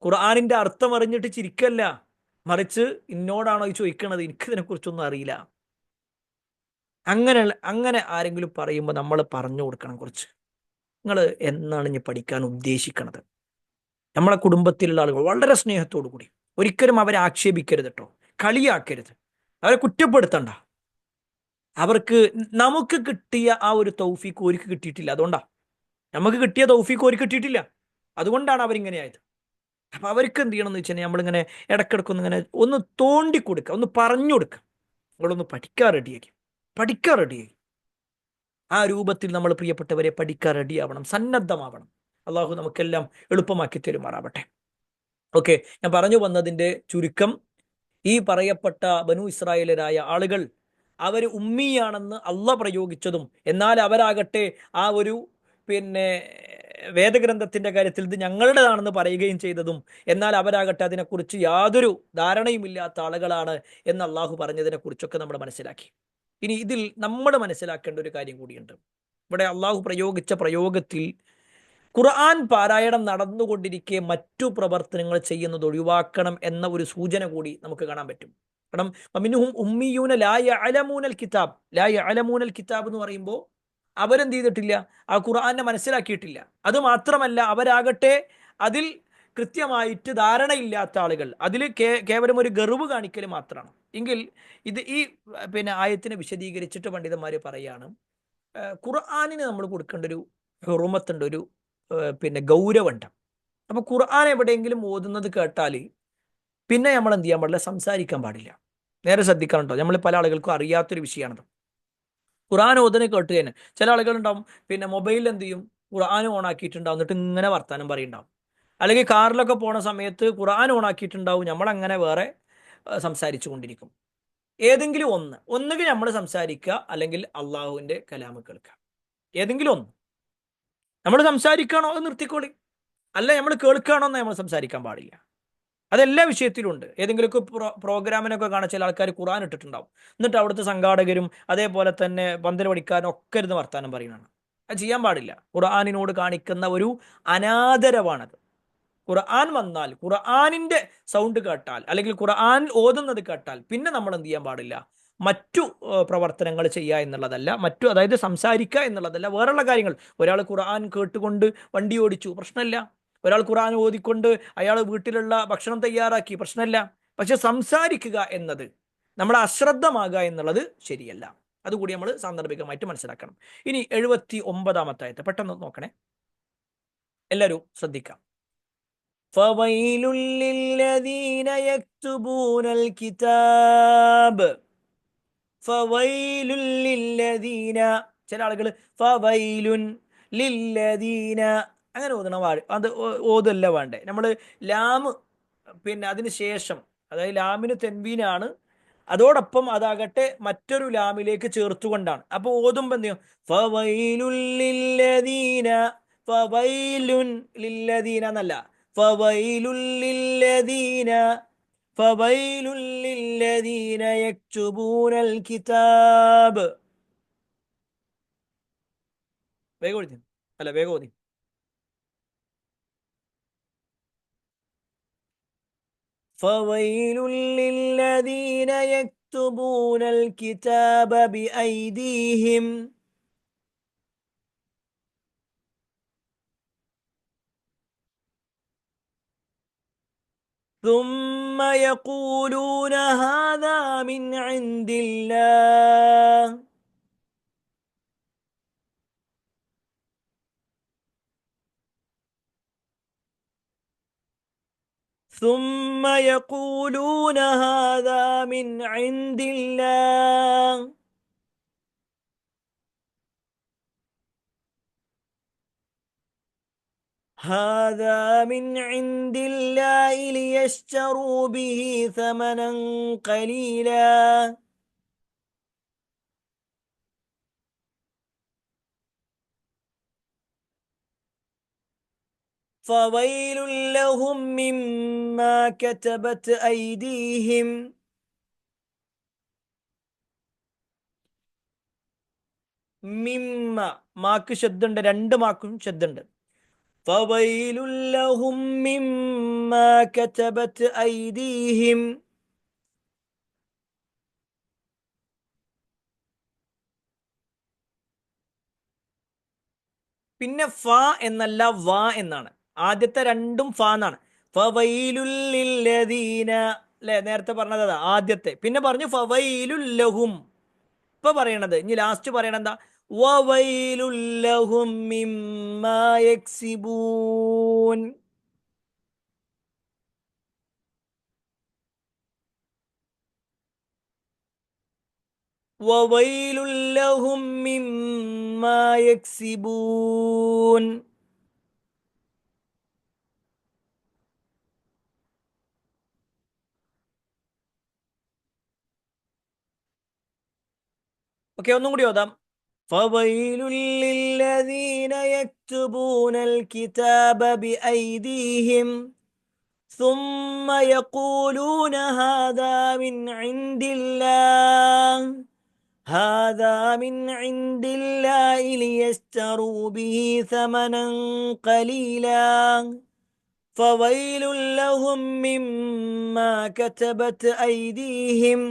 ഖുർആനിന്റെ അർത്ഥം അറിഞ്ഞിട്ട് ചിരിക്കല്ല, മറിച്ച് ഇന്നോടാണോ ഈ ചോദിക്കണത്, എനിക്കിതിനെ കുറിച്ചൊന്നും അറിയില്ല. അങ്ങനെ ആരെങ്കിലും പറയുമ്പോൾ നമ്മൾ പറഞ്ഞു കൊടുക്കണം, കുറച്ച് നിങ്ങൾ എന്നാണ് ഇനി പഠിക്കാൻ ഉദ്ദേശിക്കണത്. നമ്മളെ കുടുംബത്തിലുള്ള ആളുകൾ വളരെ സ്നേഹത്തോടു കൂടി, ഒരിക്കലും അവരെ ആക്ഷേപിക്കരുത് കേട്ടോ, കളിയാക്കരുത്, അവരെ കുറ്റപ്പെടുത്തണ്ട. അവർക്ക് നമുക്ക് കിട്ടിയ ആ ഒരു തൗഫീഖ് ഓർക്ക് കിട്ടിയിട്ടില്ല, അതുകൊണ്ടാ. നമുക്ക് കിട്ടിയ തൗഫീഖ് ഓർക്ക് കിട്ടിയിട്ടില്ല, അതുകൊണ്ടാണ് അവരിങ്ങനെ ആയത്. അപ്പൊ അവർക്ക് എന്ത് ചെയ്യണം എന്ന് വെച്ച് കഴിഞ്ഞാൽ നമ്മളിങ്ങനെ ഇടക്കിടക്കൊന്ന് ഇങ്ങനെ ഒന്ന് തോണ്ടി കൊടുക്കുക, ഒന്ന് പറഞ്ഞു കൊടുക്കുക, നിങ്ങളൊന്ന് പഠിക്കാൻ റെഡിയാക്കി, പഠിക്കാൻ റെഡിയാക്കി. ആ രൂപത്തിൽ നമ്മൾ പ്രിയപ്പെട്ടവരെ പഠിക്കാൻ റെഡിയാവണം, സന്നദ്ധമാവണം. അള്ളാഹു നമുക്കെല്ലാം എളുപ്പമാക്കി തരുമാറാവട്ടെ. ഓക്കെ, ഞാൻ പറഞ്ഞു വന്നതിന്റെ ചുരുക്കം, ഈ പറയപ്പെട്ട ബനു ഇസ്രായേലരായ ആളുകൾ അവർ ഉമ്മിയാണെന്ന് അള്ള പ്രയോഗിച്ചതും, എന്നാൽ അവരാകട്ടെ ആ ഒരു പിന്നെ വേദഗ്രന്ഥത്തിന്റെ കാര്യത്തിൽ ഇത് ഞങ്ങളുടേതാണെന്ന് പറയുകയും ചെയ്തതും, എന്നാൽ അവരാകട്ടെ അതിനെക്കുറിച്ച് യാതൊരു ധാരണയുമില്ലാത്ത ആളുകളാണ് എന്ന് അള്ളാഹു പറഞ്ഞതിനെ കുറിച്ചൊക്കെ നമ്മൾ മനസ്സിലാക്കി. ഇനി ഇതിൽ നമ്മൾ മനസ്സിലാക്കേണ്ട ഒരു കാര്യം കൂടിയുണ്ട്. ഇവിടെ അള്ളാഹു പ്രയോഗിച്ച പ്രയോഗത്തിൽ ഖുർആൻ പാരായണം നടന്നുകൊണ്ടിരിക്കെ മറ്റു പ്രവർത്തനങ്ങൾ ചെയ്യുന്നത് ഒഴിവാക്കണം എന്ന ഒരു സൂചന കൂടി നമുക്ക് കാണാൻ പറ്റും. കാരണം മിൻഹും ഉമ്മിയൂന ലാ യഅലമൂനൽ കിതാബ്, ലാ യഅലമൂനൽ കിതാബ് എന്ന് പറയുമ്പോൾ അവരെന്ത് ചെയ്തിട്ടില്ല, ആ ഖുർആനെ മനസ്സിലാക്കിയിട്ടില്ല. അത് മാത്രമല്ല അവരാകട്ടെ അതിൽ കൃത്യമായിട്ട് ധാരണയില്ലാത്ത ആളുകൾ, അതിൽ കേവലം ഒരു ഗർവ് കാണിക്കൽ മാത്രമാണ്. എങ്കിൽ ഇത് ഈ പിന്നെ ആയത്തിനെ വിശദീകരിച്ചിട്ട് പണ്ഡിതന്മാർ പറയാണ്, ഖുർആനിന് നമ്മൾ കൊടുക്കേണ്ട ഒരു ഹുറുമത്തുണ്ട്, ഒരു പിന്നെ ഗൗരവമുണ്ട്. അപ്പൊ ഖുർആൻ എവിടെയെങ്കിലും ഓതുന്നത് കേട്ടാൽ പിന്നെ നമ്മൾ എന്ത് ചെയ്യാൻ പാടില്ല, സംസാരിക്കാൻ പാടില്ല. നേരെ ശ്രദ്ധിക്കണം കേട്ടോ, നമ്മൾ പല ആളുകൾക്കും അറിയാത്തൊരു വിഷയമാണത്. ഖുർആൻ ഓതുന്നത് കേട്ട് തന്നെ ചില ആളുകളുണ്ടാവും, പിന്നെ മൊബൈലിൽ എന്ത് ചെയ്യും, ഖുർആൻ ഓൺ ആക്കിയിട്ടുണ്ടാവും, എന്നിട്ട് ഇങ്ങനെ വർത്താനം പറയുണ്ടാവും. അല്ലെങ്കിൽ കാറിലൊക്കെ പോണ സമയത്ത് ഖുർആൻ ഓൺ ആക്കിയിട്ടുണ്ടാവും, നമ്മളങ്ങനെ വേറെ സംസാരിച്ചു കൊണ്ടിരിക്കും. ഏതെങ്കിലും ഒന്നുകിൽ നമ്മൾ സംസാരിക്കുക, അല്ലെങ്കിൽ അള്ളാഹുവിന്റെ കലാമ് കേൾക്കുക. ഏതെങ്കിലും ഒന്ന്. നമ്മൾ സംസാരിക്കണോ അത് നിർത്തിക്കോളി, അല്ല നമ്മൾ കേൾക്കുകയാണോ എന്ന് നമ്മൾ സംസാരിക്കാൻ പാടില്ല. അതെല്ലാ വിഷയത്തിലും ഉണ്ട്. ഏതെങ്കിലുമൊക്കെ പ്രോഗ്രാമിനൊക്കെ കാണാൻ ചില ആൾക്കാർ ഖുർആൻ ഇട്ടിട്ടുണ്ടാവും, എന്നിട്ട് അവിടുത്തെ സംഘാടകരും അതേപോലെ തന്നെ പന്തൽ പഠിക്കാനും ഒക്കെ ഇരുന്ന് വർത്താനം പറയുന്നതാണ്. അത് ചെയ്യാൻ പാടില്ല. ഖുർആനിനോട് കാണിക്കുന്ന ഒരു അനാദരവാണത്. ഖുർആൻ വന്നാൽ ഖുർആനിന്റെ സൗണ്ട് കേട്ടാൽ, അല്ലെങ്കിൽ ഖുർആൻ ഓതുന്നത് കേട്ടാൽ പിന്നെ നമ്മൾ എന്ത് ചെയ്യാൻ പാടില്ല, മറ്റു പ്രവർത്തനങ്ങൾ ചെയ്യുക എന്നുള്ളതല്ല, അതായത് സംസാരിക്കുക എന്നുള്ളതല്ല, വേറെയുള്ള കാര്യങ്ങൾ. ഒരാൾ ഖുർആൻ കേട്ടുകൊണ്ട് വണ്ടി ഓടിച്ചു, പ്രശ്നമില്ല. ഒരാൾ ഖുർആൻ ഓതിക്കൊണ്ട് അയാൾ വീട്ടിലുള്ള ഭക്ഷണം തയ്യാറാക്കി, പ്രശ്നമില്ല. പക്ഷെ സംസാരിക്കുക എന്നത്, നമ്മൾ അശ്രദ്ധമാകുക എന്നുള്ളത് ശരിയല്ല. അതുകൂടി നമ്മൾ സാന്ദർഭികമായിട്ട് മനസ്സിലാക്കണം. ഇനി 79-ാമത്തെ ആയത്ത് പെട്ടെന്ന് നോക്കണേ, എല്ലാവരും ശ്രദ്ധിക്കാം. ഫവൈലുൽ ലില്ലദീന യക്തുബൂനൽ കിതാബ്, ഫവൈലുൽ ലില്ലദീന. ചില ആളുകൾ ഫവൈലുൻ ലില്ലദീന അങ്ങനെ ഓതണം. അത് ഓതല്ല വേണ്ടേ, നമ്മൾ ലാം പിന്നെ അതിന് ശേഷം, അതായത് ലാമിന് തെൻവീനാണ്, അതോടൊപ്പം അതാകട്ടെ മറ്റൊരു ലാമിലേക്ക് ചേർത്തുകൊണ്ടാണ്. അപ്പൊ ഓതുമ്പോ എന്ത് ചെയ്യും, ഫവൈലുൽ ലില്ലദീന, ഫവൈലുൻ ലില്ലദീന എന്നല്ല, ഫവൈലുൽ ലില്ലദീന, ഫവൈലുൽ ലില്ലദീന യക്തുബൂനൽ കിതാബ്. വേഗം ഓതി, അല്ല വേഗം ഓതി. فويل للذين يكتبون الكتاب بأيديهم ثم يقولون هذا من عند الله ثم يقولون هذا من عند الله ഹാദാ മിൻ ഇൻദില്ലാഹി ലിയശ്തറൂ ബിഹി സമനൻ ഖലീലാ. ഫവൈലുൽ ലഹും മിമ്മാ കതബത് ഐദീഹിം. മിമ്മ, മാക്ക് ശബ്ദുണ്ട്, രണ്ട് മാക്കും ശബ്ദുണ്ട്. ഫവൈലുൽ ലഹും മിമ്മാ കതബത് ഐദീഹിം. പിന്നെ ഫ എന്നല്ല വ എന്നാണ്. ആദ്യത്തെ രണ്ടും ഫ എന്നാണ്. ഫവൈലുൽ ലില്ലദീന, അല്ലെ നേരത്തെ പറഞ്ഞത് അതാ ആദ്യത്തെ. പിന്നെ പറഞ്ഞു ഫവൈലുൽ ലഹും. ഇപ്പൊ പറയണത്, ഇനി ലാസ്റ്റ് പറയണത് എന്താ? വവൈലുൽ ലഹും മിമ്മാ യക്സിബൂൻ. വവൈലുൽ ലഹും മിമ്മാ യക്സിബൂൻ. ഓക്കെ, ഒന്നും കൂടി ഓതാം. ഫവൈലുൽ ലില്ലദീന യക്തുബൂനൽ കിതാബ ബിഐദീഹിം ثم يقولون هذا من عند الله هذا من عند الله ليشتروا به ثمنا قليلا فويل لهم مما كتبت أيديهم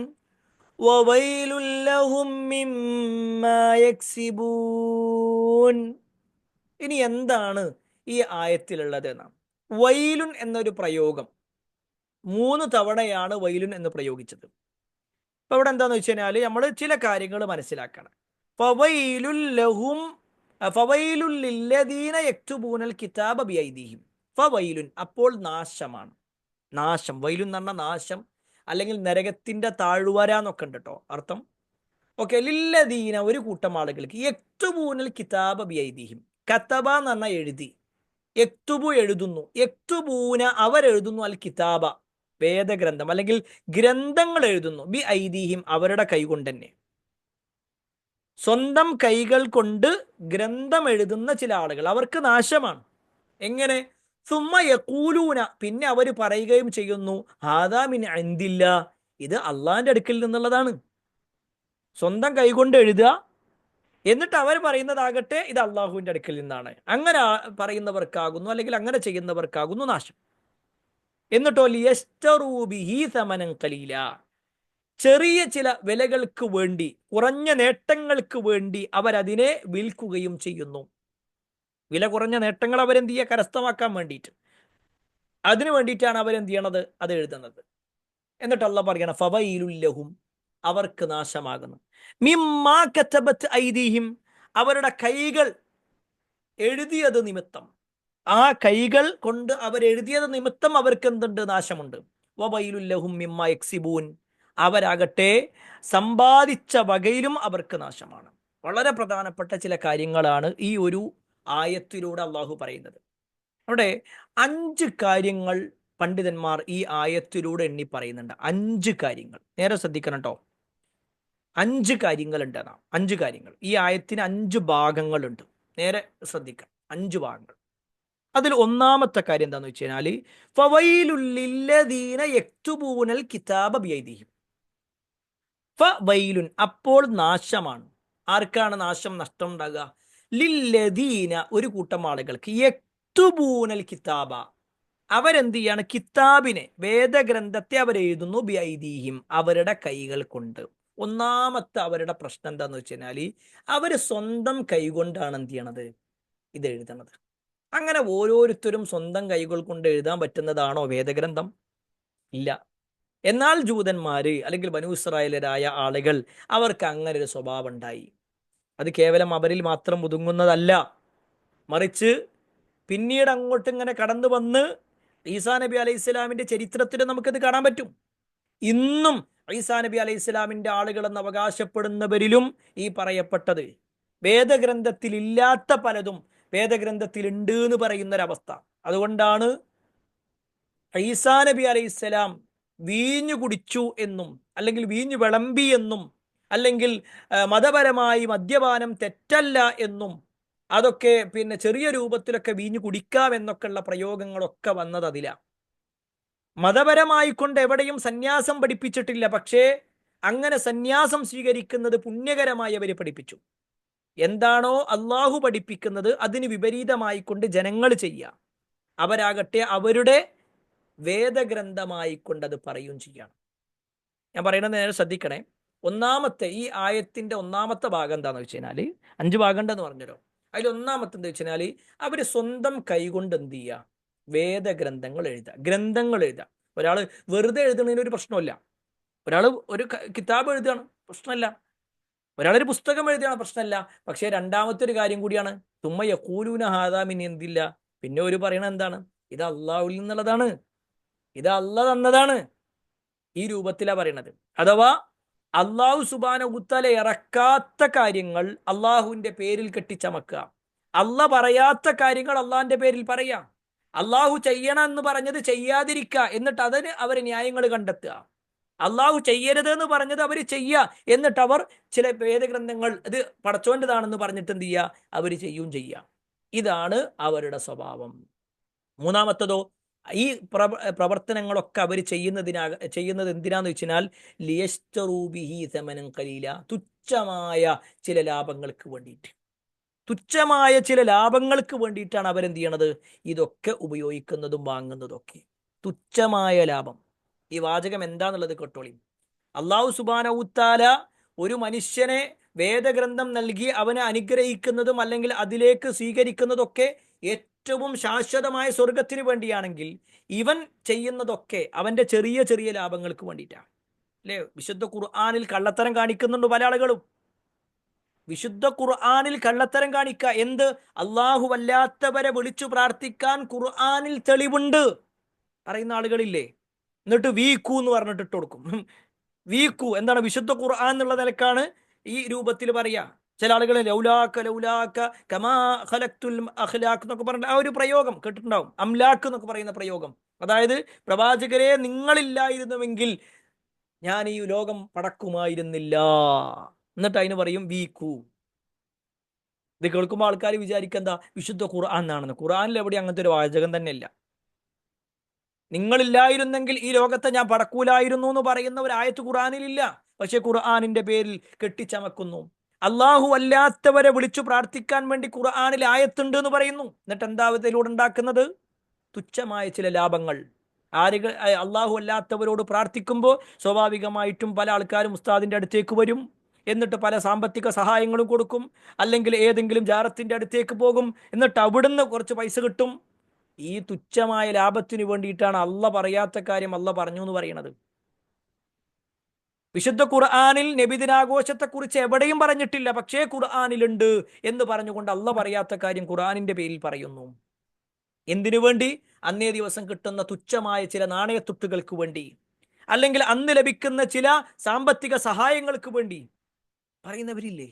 وويل لهم مما يكسبون. ഇനി എന്താണ് ഈ ആയത്തിലുള്ളത് എന്നാണ്. വൈലുൻ എന്നൊരു പ്രയോഗം 3 തവണയാണ് വൈലുൻ എന്ന് പ്രയോഗിച്ചത്. ഇപ്പൊ ഇവിടെ എന്താന്ന് വെച്ച് കഴിഞ്ഞാൽ നമ്മൾ ചില കാര്യങ്ങൾ മനസ്സിലാക്കണം. ഫവൈലുൽ ലഹും ഫവൈലുൽ ലില്ലദീന യക്തുബൂനൽ കിതാബ ബിഐദീഹിം. ഫവൈലുൻ, അപ്പോൾ നാശമാണ്. നാശം, വൈലുൻ എന്ന് പറഞ്ഞ നാശം, അല്ലെങ്കിൽ നരകത്തിന്റെ താഴ്വര എന്നൊക്കെ ഉണ്ട് കേട്ടോ അർത്ഥം. ഓക്കെ, ലില്ലദീന ഒരു കൂട്ടം ആളുകൾക്ക്, യക്തുബൂനൽ കിതാബ ബിഐദീഹിം. കതബ എന്ന് പറഞ്ഞാൽ എഴുതി, യക്തുബു എഴുതുന്നു, യക്തുബൂന അവരെഴുതുന്നു, അൽ കിതാബ വേദഗ്രന്ഥം അല്ലെങ്കിൽ ഗ്രന്ഥങ്ങൾ എഴുതുന്നു, ബി ഐദീഹിം അവരുടെ കൈകൊണ്ട് തന്നെ. സ്വന്തം കൈകൾ കൊണ്ട് ഗ്രന്ഥം എഴുതുന്ന ചില ആളുകൾ, അവർക്ക് നാശമാണ്. എങ്ങനെ? സുമ്മ യഖൂലൂന, പിന്നെ അവർ പറയുകയും ചെയ്യുന്നു, ഹാദാ മിൻ ഇൻദില്ലാ, ഇത് അള്ളാഹിന്റെ അടുക്കൽ നിന്നുള്ളതാണ്. സ്വന്തം കൈകൊണ്ട് എഴുതുക, എന്നിട്ട് അവർ പറയുന്നതാകട്ടെ ഇത് അള്ളാഹുവിന്റെ അടുക്കൽ നിന്നാണ്. അങ്ങനെ പറയുന്നവർക്കാകുന്നു, അല്ലെങ്കിൽ അങ്ങനെ ചെയ്യുന്നവർക്കാകുന്നു നാശം. എന്നിട്ടോ ലിയശ്തറൂ ബിഹി സമനൻ ഖലീല, ചെറിയ ചില വിലകൾക്ക് വേണ്ടി, കുറഞ്ഞ നേട്ടങ്ങൾക്ക് വേണ്ടി അവരതിനെ വിൽക്കുകയും ചെയ്യുന്നു. വില കുറഞ്ഞ നേട്ടങ്ങൾ അവരെന്ത് ചെയ്യുക? കരസ്ഥമാക്കാൻ വേണ്ടിയിട്ട്, അതിനു വേണ്ടിയിട്ടാണ് അവരെന്ത് ചെയ്യണത്? അത് എഴുതുന്നത്. എന്നിട്ട് അള്ളാഹ് പറയണം ഫവൈലുൽ ലഹും, അവർക്ക് നാശമാകുന്നു. മിമ്മാ കതബത് ഐദീഹിം, അവരുടെ കൈകൾ എഴുതിയത് നിമിത്തം, ആ കൈകൾ കൊണ്ട് അവരെഴുതിയത് നിമിത്തം അവർക്ക് എന്തുണ്ട്? നാശമുണ്ട്. വവൈലുൽ ലഹും മിമ്മാ യക്സിബൂൻ, അവരാകട്ടെ സമ്പാദിച്ച വകയിലും അവർക്ക് നാശമാണ്. വളരെ പ്രധാനപ്പെട്ട ചില കാര്യങ്ങളാണ് ഈ ഒരു ആയത്തിലൂടെ അള്ളാഹു പറയുന്നത്. അവിടെ 5 കാര്യങ്ങൾ പണ്ഡിതന്മാർ ഈ ആയത്തിലൂടെ എണ്ണി പറയുന്നുണ്ട്. 5 കാര്യങ്ങൾ, നേരെ ശ്രദ്ധിക്കണം കേട്ടോ. 5 കാര്യങ്ങളുണ്ട് എന്നാ. 5 കാര്യങ്ങൾ. ഈ ആയത്തിന് 5 ഭാഗങ്ങളുണ്ട്. നേരെ ശ്രദ്ധിക്കാം, 5 ഭാഗങ്ങൾ. അതിൽ ഒന്നാമത്തെ കാര്യം എന്താന്ന് വെച്ച് കഴിഞ്ഞാൽ ഫവൈലുൽ ലില്ലദീന യക്തുബൂനൽ കിതാബ ബിഐദീഹിം. ഫവൈലുൻ, അപ്പോൾ നാശമാണ്. ആർക്കാണ് നാശം, നഷ്ടം ഉണ്ടാകുക? ലില്ലദീന, ഒരു കൂട്ടം ആളുകൾക്ക്, യക്തുബൂനൽ കിതാബ, അവരെന്ത് ചെയ്യാണ്? കിതാബിനെ, വേദഗ്രന്ഥത്തെ അവരെഴുതുന്നു, ബിഐദീഹിം അവരുടെ കൈകൾ കൊണ്ട്. ഒന്നാമത്തെ അവരുടെ പ്രശ്നം എന്താന്ന് വെച്ച് കഴിഞ്ഞാൽ അവര് സ്വന്തം കൈകൊണ്ടാണ് എന്ത് ചെയ്യണത്? ഇത് എഴുതണത്. അങ്ങനെ ഓരോരുത്തരും സ്വന്തം കൈകൾ കൊണ്ട് എഴുതാൻ പറ്റുന്നതാണോ വേദഗ്രന്ഥം? ഇല്ല. എന്നാൽ ജൂതന്മാര് അല്ലെങ്കിൽ ബനൂ ഇസ്രായേലരായ ആളുകൾ, അവർക്ക് അങ്ങനെ ഒരു സ്വഭാവം ഉണ്ടായി. അത് കേവലം അവരിൽ മാത്രം ഒതുങ്ങുന്നതല്ല, മറിച്ച് പിന്നീട് അങ്ങോട്ട് ഇങ്ങനെ കടന്നു വന്ന് ഈസാ നബി അലൈഹി സ്വലാമിന്റെ ചരിത്രത്തിൽ നമുക്കത് കാണാൻ പറ്റും. ഇന്നും ഈസാ നബി അലൈഹി സ്വലാമിന്റെ ആളുകളെന്ന് അവകാശപ്പെടുന്നവരിലും ഈ പറയപ്പെട്ടത് വേദഗ്രന്ഥത്തിൽ ഇല്ലാത്ത പലതും വേദഗ്രന്ഥത്തിൽ ഉണ്ട് എന്ന് പറയുന്നൊരവസ്ഥ. അതുകൊണ്ടാണ് ഈസാ നബി അലൈഹിസ്സലാം വീഞ്ഞു കുടിച്ചു എന്നും അല്ലെങ്കിൽ വീഞ്ഞു വിളമ്പി എന്നും അല്ലെങ്കിൽ മതപരമായി മദ്യപാനം തെറ്റല്ല എന്നും അതൊക്കെ പിന്നെ ചെറിയ രൂപത്തിലൊക്കെ വീഞ്ഞു കുടിക്കാം എന്നൊക്കെയുള്ള പ്രയോഗങ്ങളൊക്കെ വന്നത് അതിലാണ്. മതപരമായി കൊണ്ട് എവിടെയും സന്യാസം പഠിപ്പിച്ചിട്ടില്ല, പക്ഷേ അങ്ങനെ സന്യാസം സ്വീകരിക്കുന്നത് പുണ്യകരമായി അവർ പഠിപ്പിച്ചു. എന്താണോ അള്ളാഹു പഠിപ്പിക്കുന്നത് അതിന് വിപരീതമായി കൊണ്ട് ജനങ്ങൾ ചെയ്യുക, അവരാകട്ടെ അവരുടെ വേദഗ്രന്ഥമായി കൊണ്ടത് പറയുകയും ചെയ്യണം. ഞാൻ പറയുന്നത് നേരെ ശ്രദ്ധിക്കണേ. ഒന്നാമത്തെ ഈ ആയത്തിന്റെ ഒന്നാമത്തെ ഭാഗം എന്താന്ന് വെച്ച് കഴിഞ്ഞാല്, 5 ഭാഗം ഉണ്ടെന്ന് പറഞ്ഞല്ലോ, അതിൽ ഒന്നാമത്തെ എന്താ വെച്ച് കഴിഞ്ഞാല് അവര് സ്വന്തം കൈകൊണ്ട് എന്ത് ചെയ്യുക, വേദഗ്രന്ഥങ്ങൾ എഴുതുക, ഗ്രന്ഥങ്ങൾ എഴുതുക. ഒരാൾ വെറുതെ എഴുതുന്നതിന് ഒരു പ്രശ്നമില്ല. ഒരാൾ ഒരു കിതാബ് എഴുതുകയാണ്, പ്രശ്നമല്ല. ഒരാളൊരു പുസ്തകം എഴുതുകയാണ്, പ്രശ്നമല്ല. പക്ഷേ രണ്ടാമത്തെ ഒരു കാര്യം കൂടിയാണ്, തുമ്മ യഖൂലൂന ഹാദാ മിൻ എന്തില്ല, പിന്നെ ഒരു പറയണത് എന്താണ്, ഇത് അള്ളാഹുവിൽ നിന്നുള്ളതാണ്, ഇത് അള്ളാഹ് തന്നതാണ്. ഈ രൂപത്തിലാണ് പറയണത്. അഥവാ അള്ളാഹു സുബ്ഹാനഹു വതആല ഇറക്കാത്ത കാര്യങ്ങൾ അള്ളാഹുവിന്റെ പേരിൽ കെട്ടിച്ചമക്കുക, അള്ളാഹ് പറയാത്ത കാര്യങ്ങൾ അള്ളാഹിന്റെ പേരിൽ പറയാ, അള്ളാഹു ചെയ്യണം എന്ന് പറഞ്ഞത് ചെയ്യാതിരിക്കുക, എന്നിട്ട് അതിന് അവർ ന്യായങ്ങൾ കണ്ടെത്തുക, അള്ളാഹു ചെയ്യരുത് എന്ന് പറഞ്ഞത് അവർ ചെയ്യുക, എന്നിട്ട് അവർ ചില വേദഗ്രന്ഥങ്ങൾ ഇത് പടച്ചോൻ്റെതാണെന്ന് പറഞ്ഞിട്ട് എന്ത് ചെയ്യുക, അവർ ചെയ്യുകയും ചെയ്യുക. ഇതാണ് അവരുടെ സ്വഭാവം. മൂന്നാമത്തതോ, ഈ പ്രവർത്തനങ്ങളൊക്കെ അവർ ചെയ്യുന്നത് എന്തിനാന്ന് വെച്ചാൽ ലിയശ്തറൂബിഹി സമനൻ ഖലീല, തുച്ഛമായ ചില ലാഭങ്ങൾക്ക് വേണ്ടിയിട്ട്, തുച്ഛമായ ചില ലാഭങ്ങൾക്ക് വേണ്ടിയിട്ടാണ് അവരെന്ത് ചെയ്യണത്, ഇതൊക്കെ ഉപയോഗിക്കുന്നതും വാങ്ങുന്നതും ഒക്കെ. തുച്ഛമായ ലാഭം. ഈ വാചകം എന്താന്നുള്ളത് കേട്ടോളി. അള്ളാഹു സുബ്ഹാനഹു വതആല ഒരു മനുഷ്യനെ വേദഗ്രന്ഥം നൽകി അവനെ അനുഗ്രഹിക്കുന്നതും അല്ലെങ്കിൽ അതിലേക്ക് സ്വീകരിക്കുന്നതൊക്കെ ഏറ്റവും ശാശ്വതമായ സ്വർഗത്തിന് വേണ്ടിയാണെങ്കിൽ, ഇവൻ ചെയ്യുന്നതൊക്കെ അവന്റെ ചെറിയ ചെറിയ ലാഭങ്ങൾക്ക് വേണ്ടിയിട്ടാണ്. അല്ലേ? വിശുദ്ധ ഖുർആനിൽ കള്ളത്തരം കാണിക്കുന്നുണ്ട് പല ആളുകളും. വിശുദ്ധ ഖുർആനിൽ കള്ളത്തരം കാണിക്കുക. എന്ത്? അള്ളാഹു അല്ലാത്തവരെ വിളിച്ചു പ്രാർത്ഥിക്കാൻ ഖുർആനിൽ തെളിവുണ്ട് പറയുന്ന ആളുകളില്ലേ? എന്നിട്ട് വീക്കു എന്ന് പറഞ്ഞിട്ട് ഇട്ട് കൊടുക്കും. വീക്കു എന്താണ്? വിശുദ്ധ ഖുർആൻ എന്നുള്ള നിലക്കാണ് ഈ രൂപത്തിൽ പറയാ. ചില ആളുകൾ ലൗലാക്ക ലൗലാക്ക കമാ ഖലഖ്തുൽ അഖ്ലാഖ് എന്നൊക്കെ പറഞ്ഞ ആ ഒരു പ്രയോഗം കേട്ടിട്ടുണ്ടാവും. അംലാക്ക് എന്നൊക്കെ പറയുന്ന പ്രയോഗം, അതായത് പ്രവാചകരെ നിങ്ങളില്ലായിരുന്നുവെങ്കിൽ ഞാൻ ഈ ലോകം പടക്കുമായിരുന്നില്ല, എന്നിട്ട് അതിന് പറയും വീക്കു. ഇത് കേൾക്കുമ്പോൾ ആൾക്കാർ വിചാരിക്കെന്താ, വിശുദ്ധ ഖുർആൻ എന്നാണെന്ന്. ഖുർആനിൽ എവിടെ അങ്ങനത്തെ ഒരു വാചകം തന്നെയില്ല. നിങ്ങളില്ലായിരുന്നെങ്കിൽ ഈ ലോകത്തെ ഞാൻ പടക്കൂലായിരുന്നു എന്ന് പറയുന്ന ഒരു ആയത്ത് ഖുർആനിലില്ല. പക്ഷെ ഖുർആനിന്റെ പേരിൽ കെട്ടിച്ചമക്കുന്നു. അള്ളാഹു അല്ലാത്തവരെ വിളിച്ചു പ്രാർത്ഥിക്കാൻ വേണ്ടി ഖുർആനിൽ ആയത്തുണ്ട് എന്ന് പറയുന്നു. എന്നിട്ട് എന്താ ഇതിലൂടെ ഉണ്ടാക്കുന്നത്? തുച്ഛമായ ചില ലാഭങ്ങൾ. ആരുകൾ അള്ളാഹു അല്ലാത്തവരോട് പ്രാർത്ഥിക്കുമ്പോൾ സ്വാഭാവികമായിട്ടും പല ആൾക്കാരും ഉസ്താദിന്റെ അടുത്തേക്ക് വരും, എന്നിട്ട് പല സാമ്പത്തിക സഹായങ്ങളും കൊടുക്കും, അല്ലെങ്കിൽ ഏതെങ്കിലും ജാറത്തിന്റെ അടുത്തേക്ക് പോകും, എന്നിട്ട് അവിടുന്ന് കുറച്ച് പൈസ കിട്ടും. ഈ തുച്ഛമായ ലാഭത്തിന് വേണ്ടിയിട്ടാണ് അള്ള പറയാത്ത കാര്യം അള്ള പറഞ്ഞു എന്ന് പറയുന്നത്. വിശുദ്ധ ഖുർആനിൽ നബിദിനാഘോഷത്തെക്കുറിച്ച് എവിടെയും പറഞ്ഞിട്ടില്ല, പക്ഷേ ഖുർആനിലുണ്ട് എന്ന് പറഞ്ഞുകൊണ്ട് അള്ള പറയാത്ത കാര്യം ഖുർആനിന്റെ പേരിൽ പറയുന്നു. എന്തിനു വേണ്ടി? അന്നേ ദിവസം കിട്ടുന്ന തുച്ഛമായ ചില നാണയത്തുട്ടുകൾക്ക് വേണ്ടി, അല്ലെങ്കിൽ അന്ന് ലഭിക്കുന്ന ചില സാമ്പത്തിക സഹായങ്ങൾക്ക് വേണ്ടി പറയുന്നവരില്ലേ?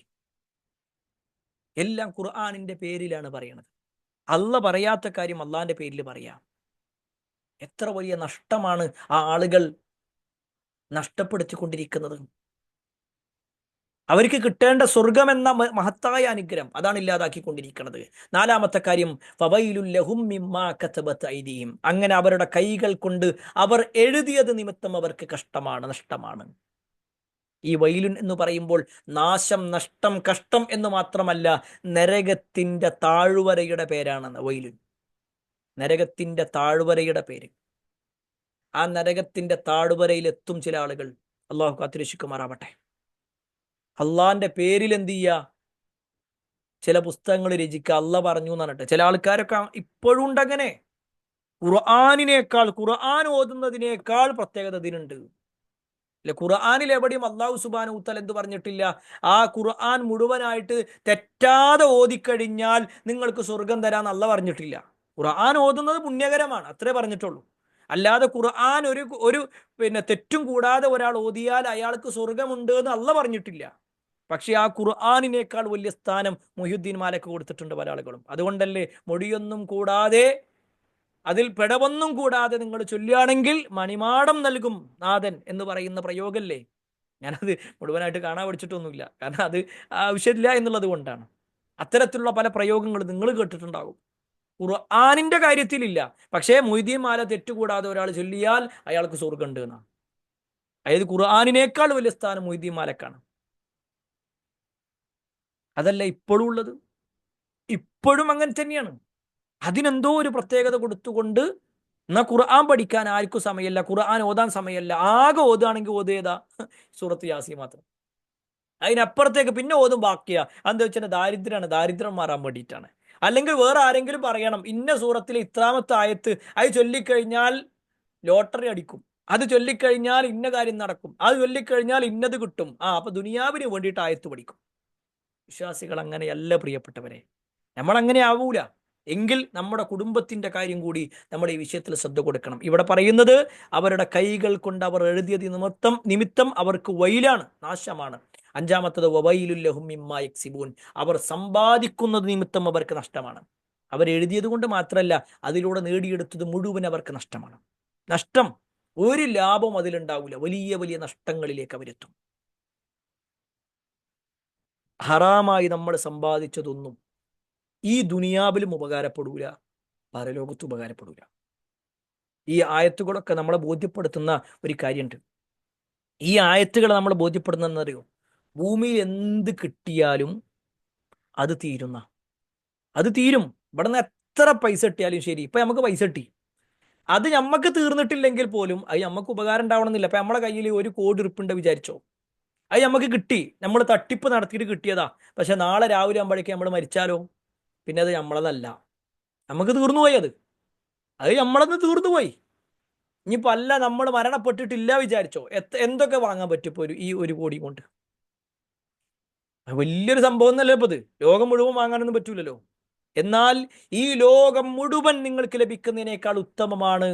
എല്ലാം ഖുർആനിന്റെ പേരിലാണ് പറയണത്. അള്ള പറയാത്ത കാര്യം അള്ളാന്റെ പേരിൽ പറയാം. എത്ര വലിയ നഷ്ടമാണ് ആ ആളുകൾ നഷ്ടപ്പെടുത്തിക്കൊണ്ടിരിക്കുന്നത്. അവർക്ക് കിട്ടേണ്ട സ്വർഗം എന്ന മഹത്തായ അനുഗ്രഹം അതാണ് ഇല്ലാതാക്കിക്കൊണ്ടിരിക്കുന്നത്. നാലാമത്തെ കാര്യം, ഫവൈലുൽ ലഹും മിമ്മാ കതബത് ഐദിഹിം, അങ്ങനെ അവരുടെ കൈകൾ കൊണ്ട് അവർ എഴുതിയത് നിമിത്തം അവർക്ക് കഷ്ടമാണ്, നഷ്ടമാണ്. ഈ വൈലുൻ എന്ന് പറയുമ്പോൾ നാശം, നഷ്ടം, കഷ്ടം എന്ന് മാത്രമല്ല, നരകത്തിന്റെ താഴ്വരയുടെ പേരാണ് വൈലുൻ. നരകത്തിന്റെ താഴ്വരയുടെ പേര്. ആ നരകത്തിന്റെ താഴ്വരയിൽ എത്തും ചില ആളുകൾ. അള്ളാഹു കാത്തുരക്ഷിക്കുമാറാവട്ടെ. അള്ളാന്റെ പേരിൽ എന്ത് ചെയ്യുക? ചില പുസ്തകങ്ങൾ രചിക്കുക, അള്ള പറഞ്ഞു എന്ന് പറഞ്ഞിട്ട്. ചില ആൾക്കാരൊക്കെ ഇപ്പോഴും ഉണ്ടങ്ങനെ. ഖുർആൻ ഓതുന്നതിനേക്കാൾ പ്രത്യേകത ഇതിനുണ്ട്. അല്ലെ? ഖുർആനിൽ എവിടെയും അള്ളാഹു സുബ്ഹാനഹു വതആല എന്ത് പറഞ്ഞിട്ടില്ല? ആ ഖുർആൻ മുഴുവനായിട്ട് തെറ്റാതെ ഓതിക്കഴിഞ്ഞാൽ നിങ്ങൾക്ക് സ്വർഗം തരാന്ന് അള്ള പറഞ്ഞിട്ടില്ല. ഖുർആൻ ഓതുന്നത് പുണ്യകരമാണ്, അത്രേ പറഞ്ഞിട്ടുള്ളൂ. അല്ലാതെ ഖുർആൻ ഒരു തെറ്റും കൂടാതെ ഒരാൾ ഓതിയാൽ അയാൾക്ക് സ്വർഗമുണ്ട് എന്ന് അള്ള പറഞ്ഞിട്ടില്ല. പക്ഷെ ആ ഖുർആനിനേക്കാൾ വലിയ സ്ഥാനം മുഹ്യുദ്ദീൻ മാലക്ക് കൊടുത്തിട്ടുണ്ട് പല ആളുകളും. അതുകൊണ്ടല്ലേ മൊഴിയൊന്നും കൂടാതെ, അതിൽ പിഴവൊന്നും കൂടാതെ നിങ്ങൾ ചൊല്ലുകയാണെങ്കിൽ മണിമാടം നൽകും നാഥൻ എന്ന് പറയുന്ന പ്രയോഗമല്ലേ. ഞാനത് മുഴുവനായിട്ട് കാണാൻ പഠിച്ചിട്ടൊന്നുമില്ല, കാരണം അത് ആവശ്യമില്ല എന്നുള്ളത് കൊണ്ടാണ്. അത്തരത്തിലുള്ള പല പ്രയോഗങ്ങൾ നിങ്ങൾ കേട്ടിട്ടുണ്ടാകും. ഖുർആനിന്റെ കാര്യത്തിലില്ല, പക്ഷേ മൊയ്തീൻ മാല തെറ്റുകൂടാതെ ഒരാൾ ചൊല്ലിയാൽ അയാൾക്ക് സ്വർഗ്ഗമുണ്ട് എന്നാണ്. അതായത് ഖുർആനിനേക്കാൾ വലിയ സ്ഥാനം മൊയ്തീൻ മാലക്കാണ്. അതല്ല ഇപ്പോഴും ഉള്ളത്, ഇപ്പോഴും അങ്ങനെ തന്നെയാണ്. അതിനെന്തോ ഒരു പ്രത്യേകത കൊടുത്തുകൊണ്ട്, എന്നാൽ ഖുർആൻ പഠിക്കാൻ ആർക്കും സമയമല്ല, ഖുർആൻ ഓതാൻ സമയമല്ല. ആകെ ഓതുകയാണെങ്കിൽ ഓതേതാ സൂറത്ത് യാസീൻ മാത്രം. അതിനപ്പുറത്തേക്ക് പിന്നെ ഓതും ബാക്കിയാ. എന്താ വെച്ചാൽ ദാരിദ്ര്യമാണ്, ദാരിദ്ര്യം മാറാൻ വേണ്ടിയിട്ടാണ്. അല്ലെങ്കിൽ വേറെ ആരെങ്കിലും പറയണം ഇന്ന സൂറത്തിലെ ഇത്രാമത്തെ ആയത്ത് അത് ചൊല്ലിക്കഴിഞ്ഞാൽ ലോട്ടറി അടിക്കും, അത് ചൊല്ലിക്കഴിഞ്ഞാൽ ഇന്ന കാര്യം നടക്കും, അത് ചൊല്ലിക്കഴിഞ്ഞാൽ ഇന്നത് കിട്ടും. അപ്പൊ ദുനിയാവിന് വേണ്ടിയിട്ട് ആയത്ത് പഠിക്കും. വിശ്വാസികൾ അങ്ങനെയല്ല പ്രിയപ്പെട്ടവരെ, നമ്മൾ അങ്ങനെ ആവൂല. എങ്കിൽ നമ്മുടെ കുടുംബത്തിന്റെ കാര്യം കൂടി നമ്മൾ ഈ വിഷയത്തിൽ ശ്രദ്ധ കൊടുക്കണം. ഇവിടെ പറയുന്നത് അവരുടെ കൈകൾ കൊണ്ട് അവർ എഴുതിയത് നിമിത്തം അവർക്ക് വൈലാണ്, നാശമാണ്. അഞ്ചാമത്തത് വവൈലുല്ലഹും മിമ്മാ യക്സിബൂൻ, അവർ സമ്പാദിക്കുന്നത് നിമിത്തം അവർക്ക് നഷ്ടമാണ്. അവരെഴുതിയത് കൊണ്ട് മാത്രമല്ല, അതിലൂടെ നേടിയെടുത്തത് മുഴുവൻ അവർക്ക് നഷ്ടമാണ്. നഷ്ടം, ഒരു ലാഭം അതിലുണ്ടാവില്ല, വലിയ വലിയ നഷ്ടങ്ങളിലേക്ക് അവരെത്തും. ഹറാമായി നമ്മൾ സമ്പാദിച്ചതൊന്നും ഈ ദുനിയാവിലും ഉപകാരപ്പെടൂല, പരലോകത്തും ഉപകാരപ്പെടൂല. ഈ ആയത്തുകളൊക്കെ നമ്മളെ ബോധ്യപ്പെടുത്തുന്ന ഒരു കാര്യമുണ്ട്. ഈ ആയത്തുകൾ നമ്മളെ ബോധ്യപ്പെടുന്നറിയോ, ഭൂമിയിൽ എന്ത് കിട്ടിയാലും അത് തീരുന്ന, അത് തീരും. ഇവിടുന്ന് എത്ര പൈസ കിട്ടിയാലും ശരി, ഇപ്പൊ നമുക്ക് പൈസ കിട്ടി, അത് നമുക്ക് തീർന്നിട്ടില്ലെങ്കിൽ പോലും അത് നമുക്ക് ഉപകാരം ഉണ്ടാവണമെന്നില്ല. ഇപ്പൊ നമ്മളെ കയ്യിൽ 1 കോടി ഉറുപ്പിണ്ട് വിചാരിച്ചോ, അത് നമുക്ക് കിട്ടി, നമ്മൾ തട്ടിപ്പ് നടത്തിയിട്ട് കിട്ടിയതാ. പക്ഷെ നാളെ രാവിലെ ആകുമ്പോഴേക്കും നമ്മൾ മരിച്ചാലോ, പിന്നെ അത് നമ്മളതല്ല, നമുക്ക് തീർന്നുപോയി. അത് നമ്മളന്ന് തീർന്നുപോയി. ഇനിയിപ്പോ അല്ല നമ്മൾ മരണപ്പെട്ടിട്ടില്ല വിചാരിച്ചോ, എന്തൊക്കെ വാങ്ങാൻ പറ്റും ഇപ്പൊ ഈ 1 കോടി കൊണ്ട്? വലിയൊരു സംഭവം എന്നല്ലേ ഇപ്പൊ ഇത്. ലോകം മുഴുവൻ വാങ്ങാനൊന്നും പറ്റൂലല്ലോ. എന്നാൽ ഈ ലോകം മുഴുവൻ നിങ്ങൾക്ക് ലഭിക്കുന്നതിനേക്കാൾ ഉത്തമമാണ്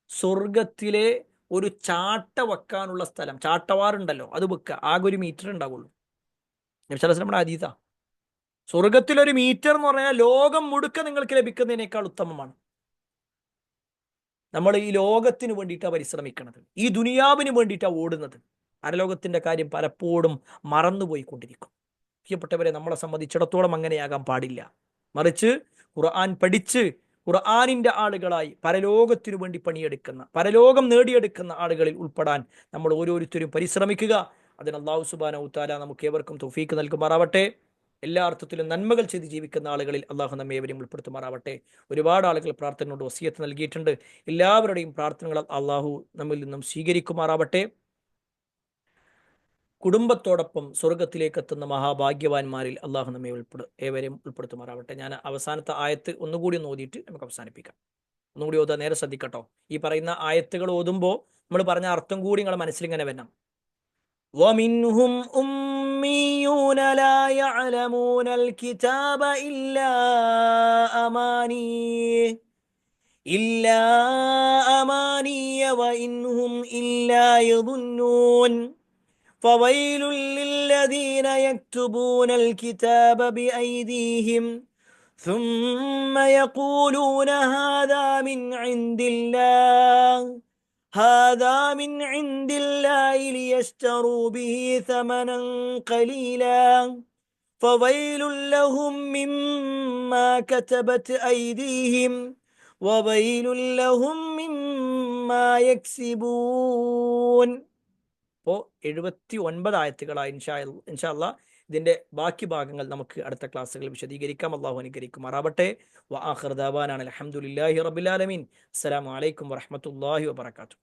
സ്വർഗത്തിലെ ഒരു ചാട്ട വെക്കാനുള്ള സ്ഥലം. ചാട്ടവാറുണ്ടല്ലോ, അത് വെക്കുക. ആകെ 1 മീറ്റർ ഉണ്ടാവുള്ളൂ. നമ്മുടെ അതീത സ്വർഗത്തിലൊരു മീറ്റർ എന്ന് പറഞ്ഞാൽ ലോകം മുഴുക്ക നിങ്ങൾക്ക് ലഭിക്കുന്നതിനേക്കാൾ ഉത്തമമാണ്. നമ്മൾ ഈ ലോകത്തിന് വേണ്ടിയിട്ടാണ് പരിശ്രമിക്കുന്നത്, ഈ ദുനിയാവിന് വേണ്ടിയിട്ടാണ് ഓടുന്നത്. പരലോകത്തിന്റെ കാര്യം പലപ്പോഴും മറന്നുപോയിക്കൊണ്ടിരിക്കും. പ്രിയപ്പെട്ടവരെ, നമ്മളെ സംബന്ധിച്ചിടത്തോളം അങ്ങനെയാകാൻ പാടില്ല. മറിച്ച് ഖുർആൻ പഠിച്ച് ഖുർആനിന്റെ ആളുകളായി പരലോകത്തിനു വേണ്ടി പണിയെടുക്കുന്ന, പരലോകം നേടിയെടുക്കുന്ന ആളുകളിൽ ഉൾപ്പെടാൻ നമ്മൾ ഓരോരുത്തരും പരിശ്രമിക്കുക. അതിന് അല്ലാഹു സുബ്ഹാനഹു വ തആല നമുക്ക് ഏവർക്കും തൗഫീക്ക് നൽകുമാറാവട്ടെ. എല്ലാ അർത്ഥത്തിലും നന്മകൾ ചെയ്ത് ജീവിക്കുന്ന ആളുകളിൽ അള്ളാഹു നമ്മെ ഏവരെയും ഉൾപ്പെടുത്തുമാറാവട്ടെ. ഒരുപാട് ആളുകൾ പ്രാർത്ഥനയോട് വസിയത്ത് നൽകിയിട്ടുണ്ട്. എല്ലാവരുടെയും പ്രാർത്ഥനകൾ അള്ളാഹു നമ്മിൽ നിന്നും സ്വീകരിക്കുമാറാവട്ടെ. കുടുംബത്തോടൊപ്പം സ്വർഗത്തിലേക്ക് എത്തുന്ന മഹാഭാഗ്യവാന്മാരിൽ അള്ളാഹു നമ്മെ ഏവരെയും ഉൾപ്പെടുത്തുമാറാവട്ടെ. ഞാൻ അവസാനത്തെ ആയത്ത് ഒന്നുകൂടി ഒന്ന് ഓതിയിട്ട് നമുക്ക് അവസാനിപ്പിക്കാം. ഒന്നുകൂടി ഓതാ, നേരെ ശ്രദ്ധിക്കട്ടോ. ഈ പറയുന്ന ആയത്തുകൾ ഓതുമ്പോൾ നമ്മൾ പറഞ്ഞ അർത്ഥം കൂടി നിങ്ങളുടെ മനസ്സിലിങ്ങനെ വരണം. ومنهم أميون لا يعلمون الكتاب إلا أماني وإن هم إلا يظنون فويل للذين يكتبون الكتاب بأيديهم ثم يقولون هذا من عند الله ليشتروا به ثمنا قليلا فويل لهم مما كتبت أيديهم وويل لهم مما يكسبون. അപ്പോൾ 79 ആയത്തുകളായി ഇൻഷാ അല്ലാഹ്. ഇതിന്റെ ബാക്കി ഭാഗങ്ങൾ നമുക്ക് അടുത്ത ക്ലാസ്സുകളിൽ വിശദീകരിക്കാം. അല്ലാഹു അനുഗ്രഹിക്കുമാറാവട്ടെ. വആഖിറു ദഅവാനാ അൽഹംദുലില്ലാഹി റബ്ബിൽ ആലമീൻ. അസ്സലാമു അലൈക്കും വറഹ്മത്തുള്ളാഹി വബറകാതുഹു.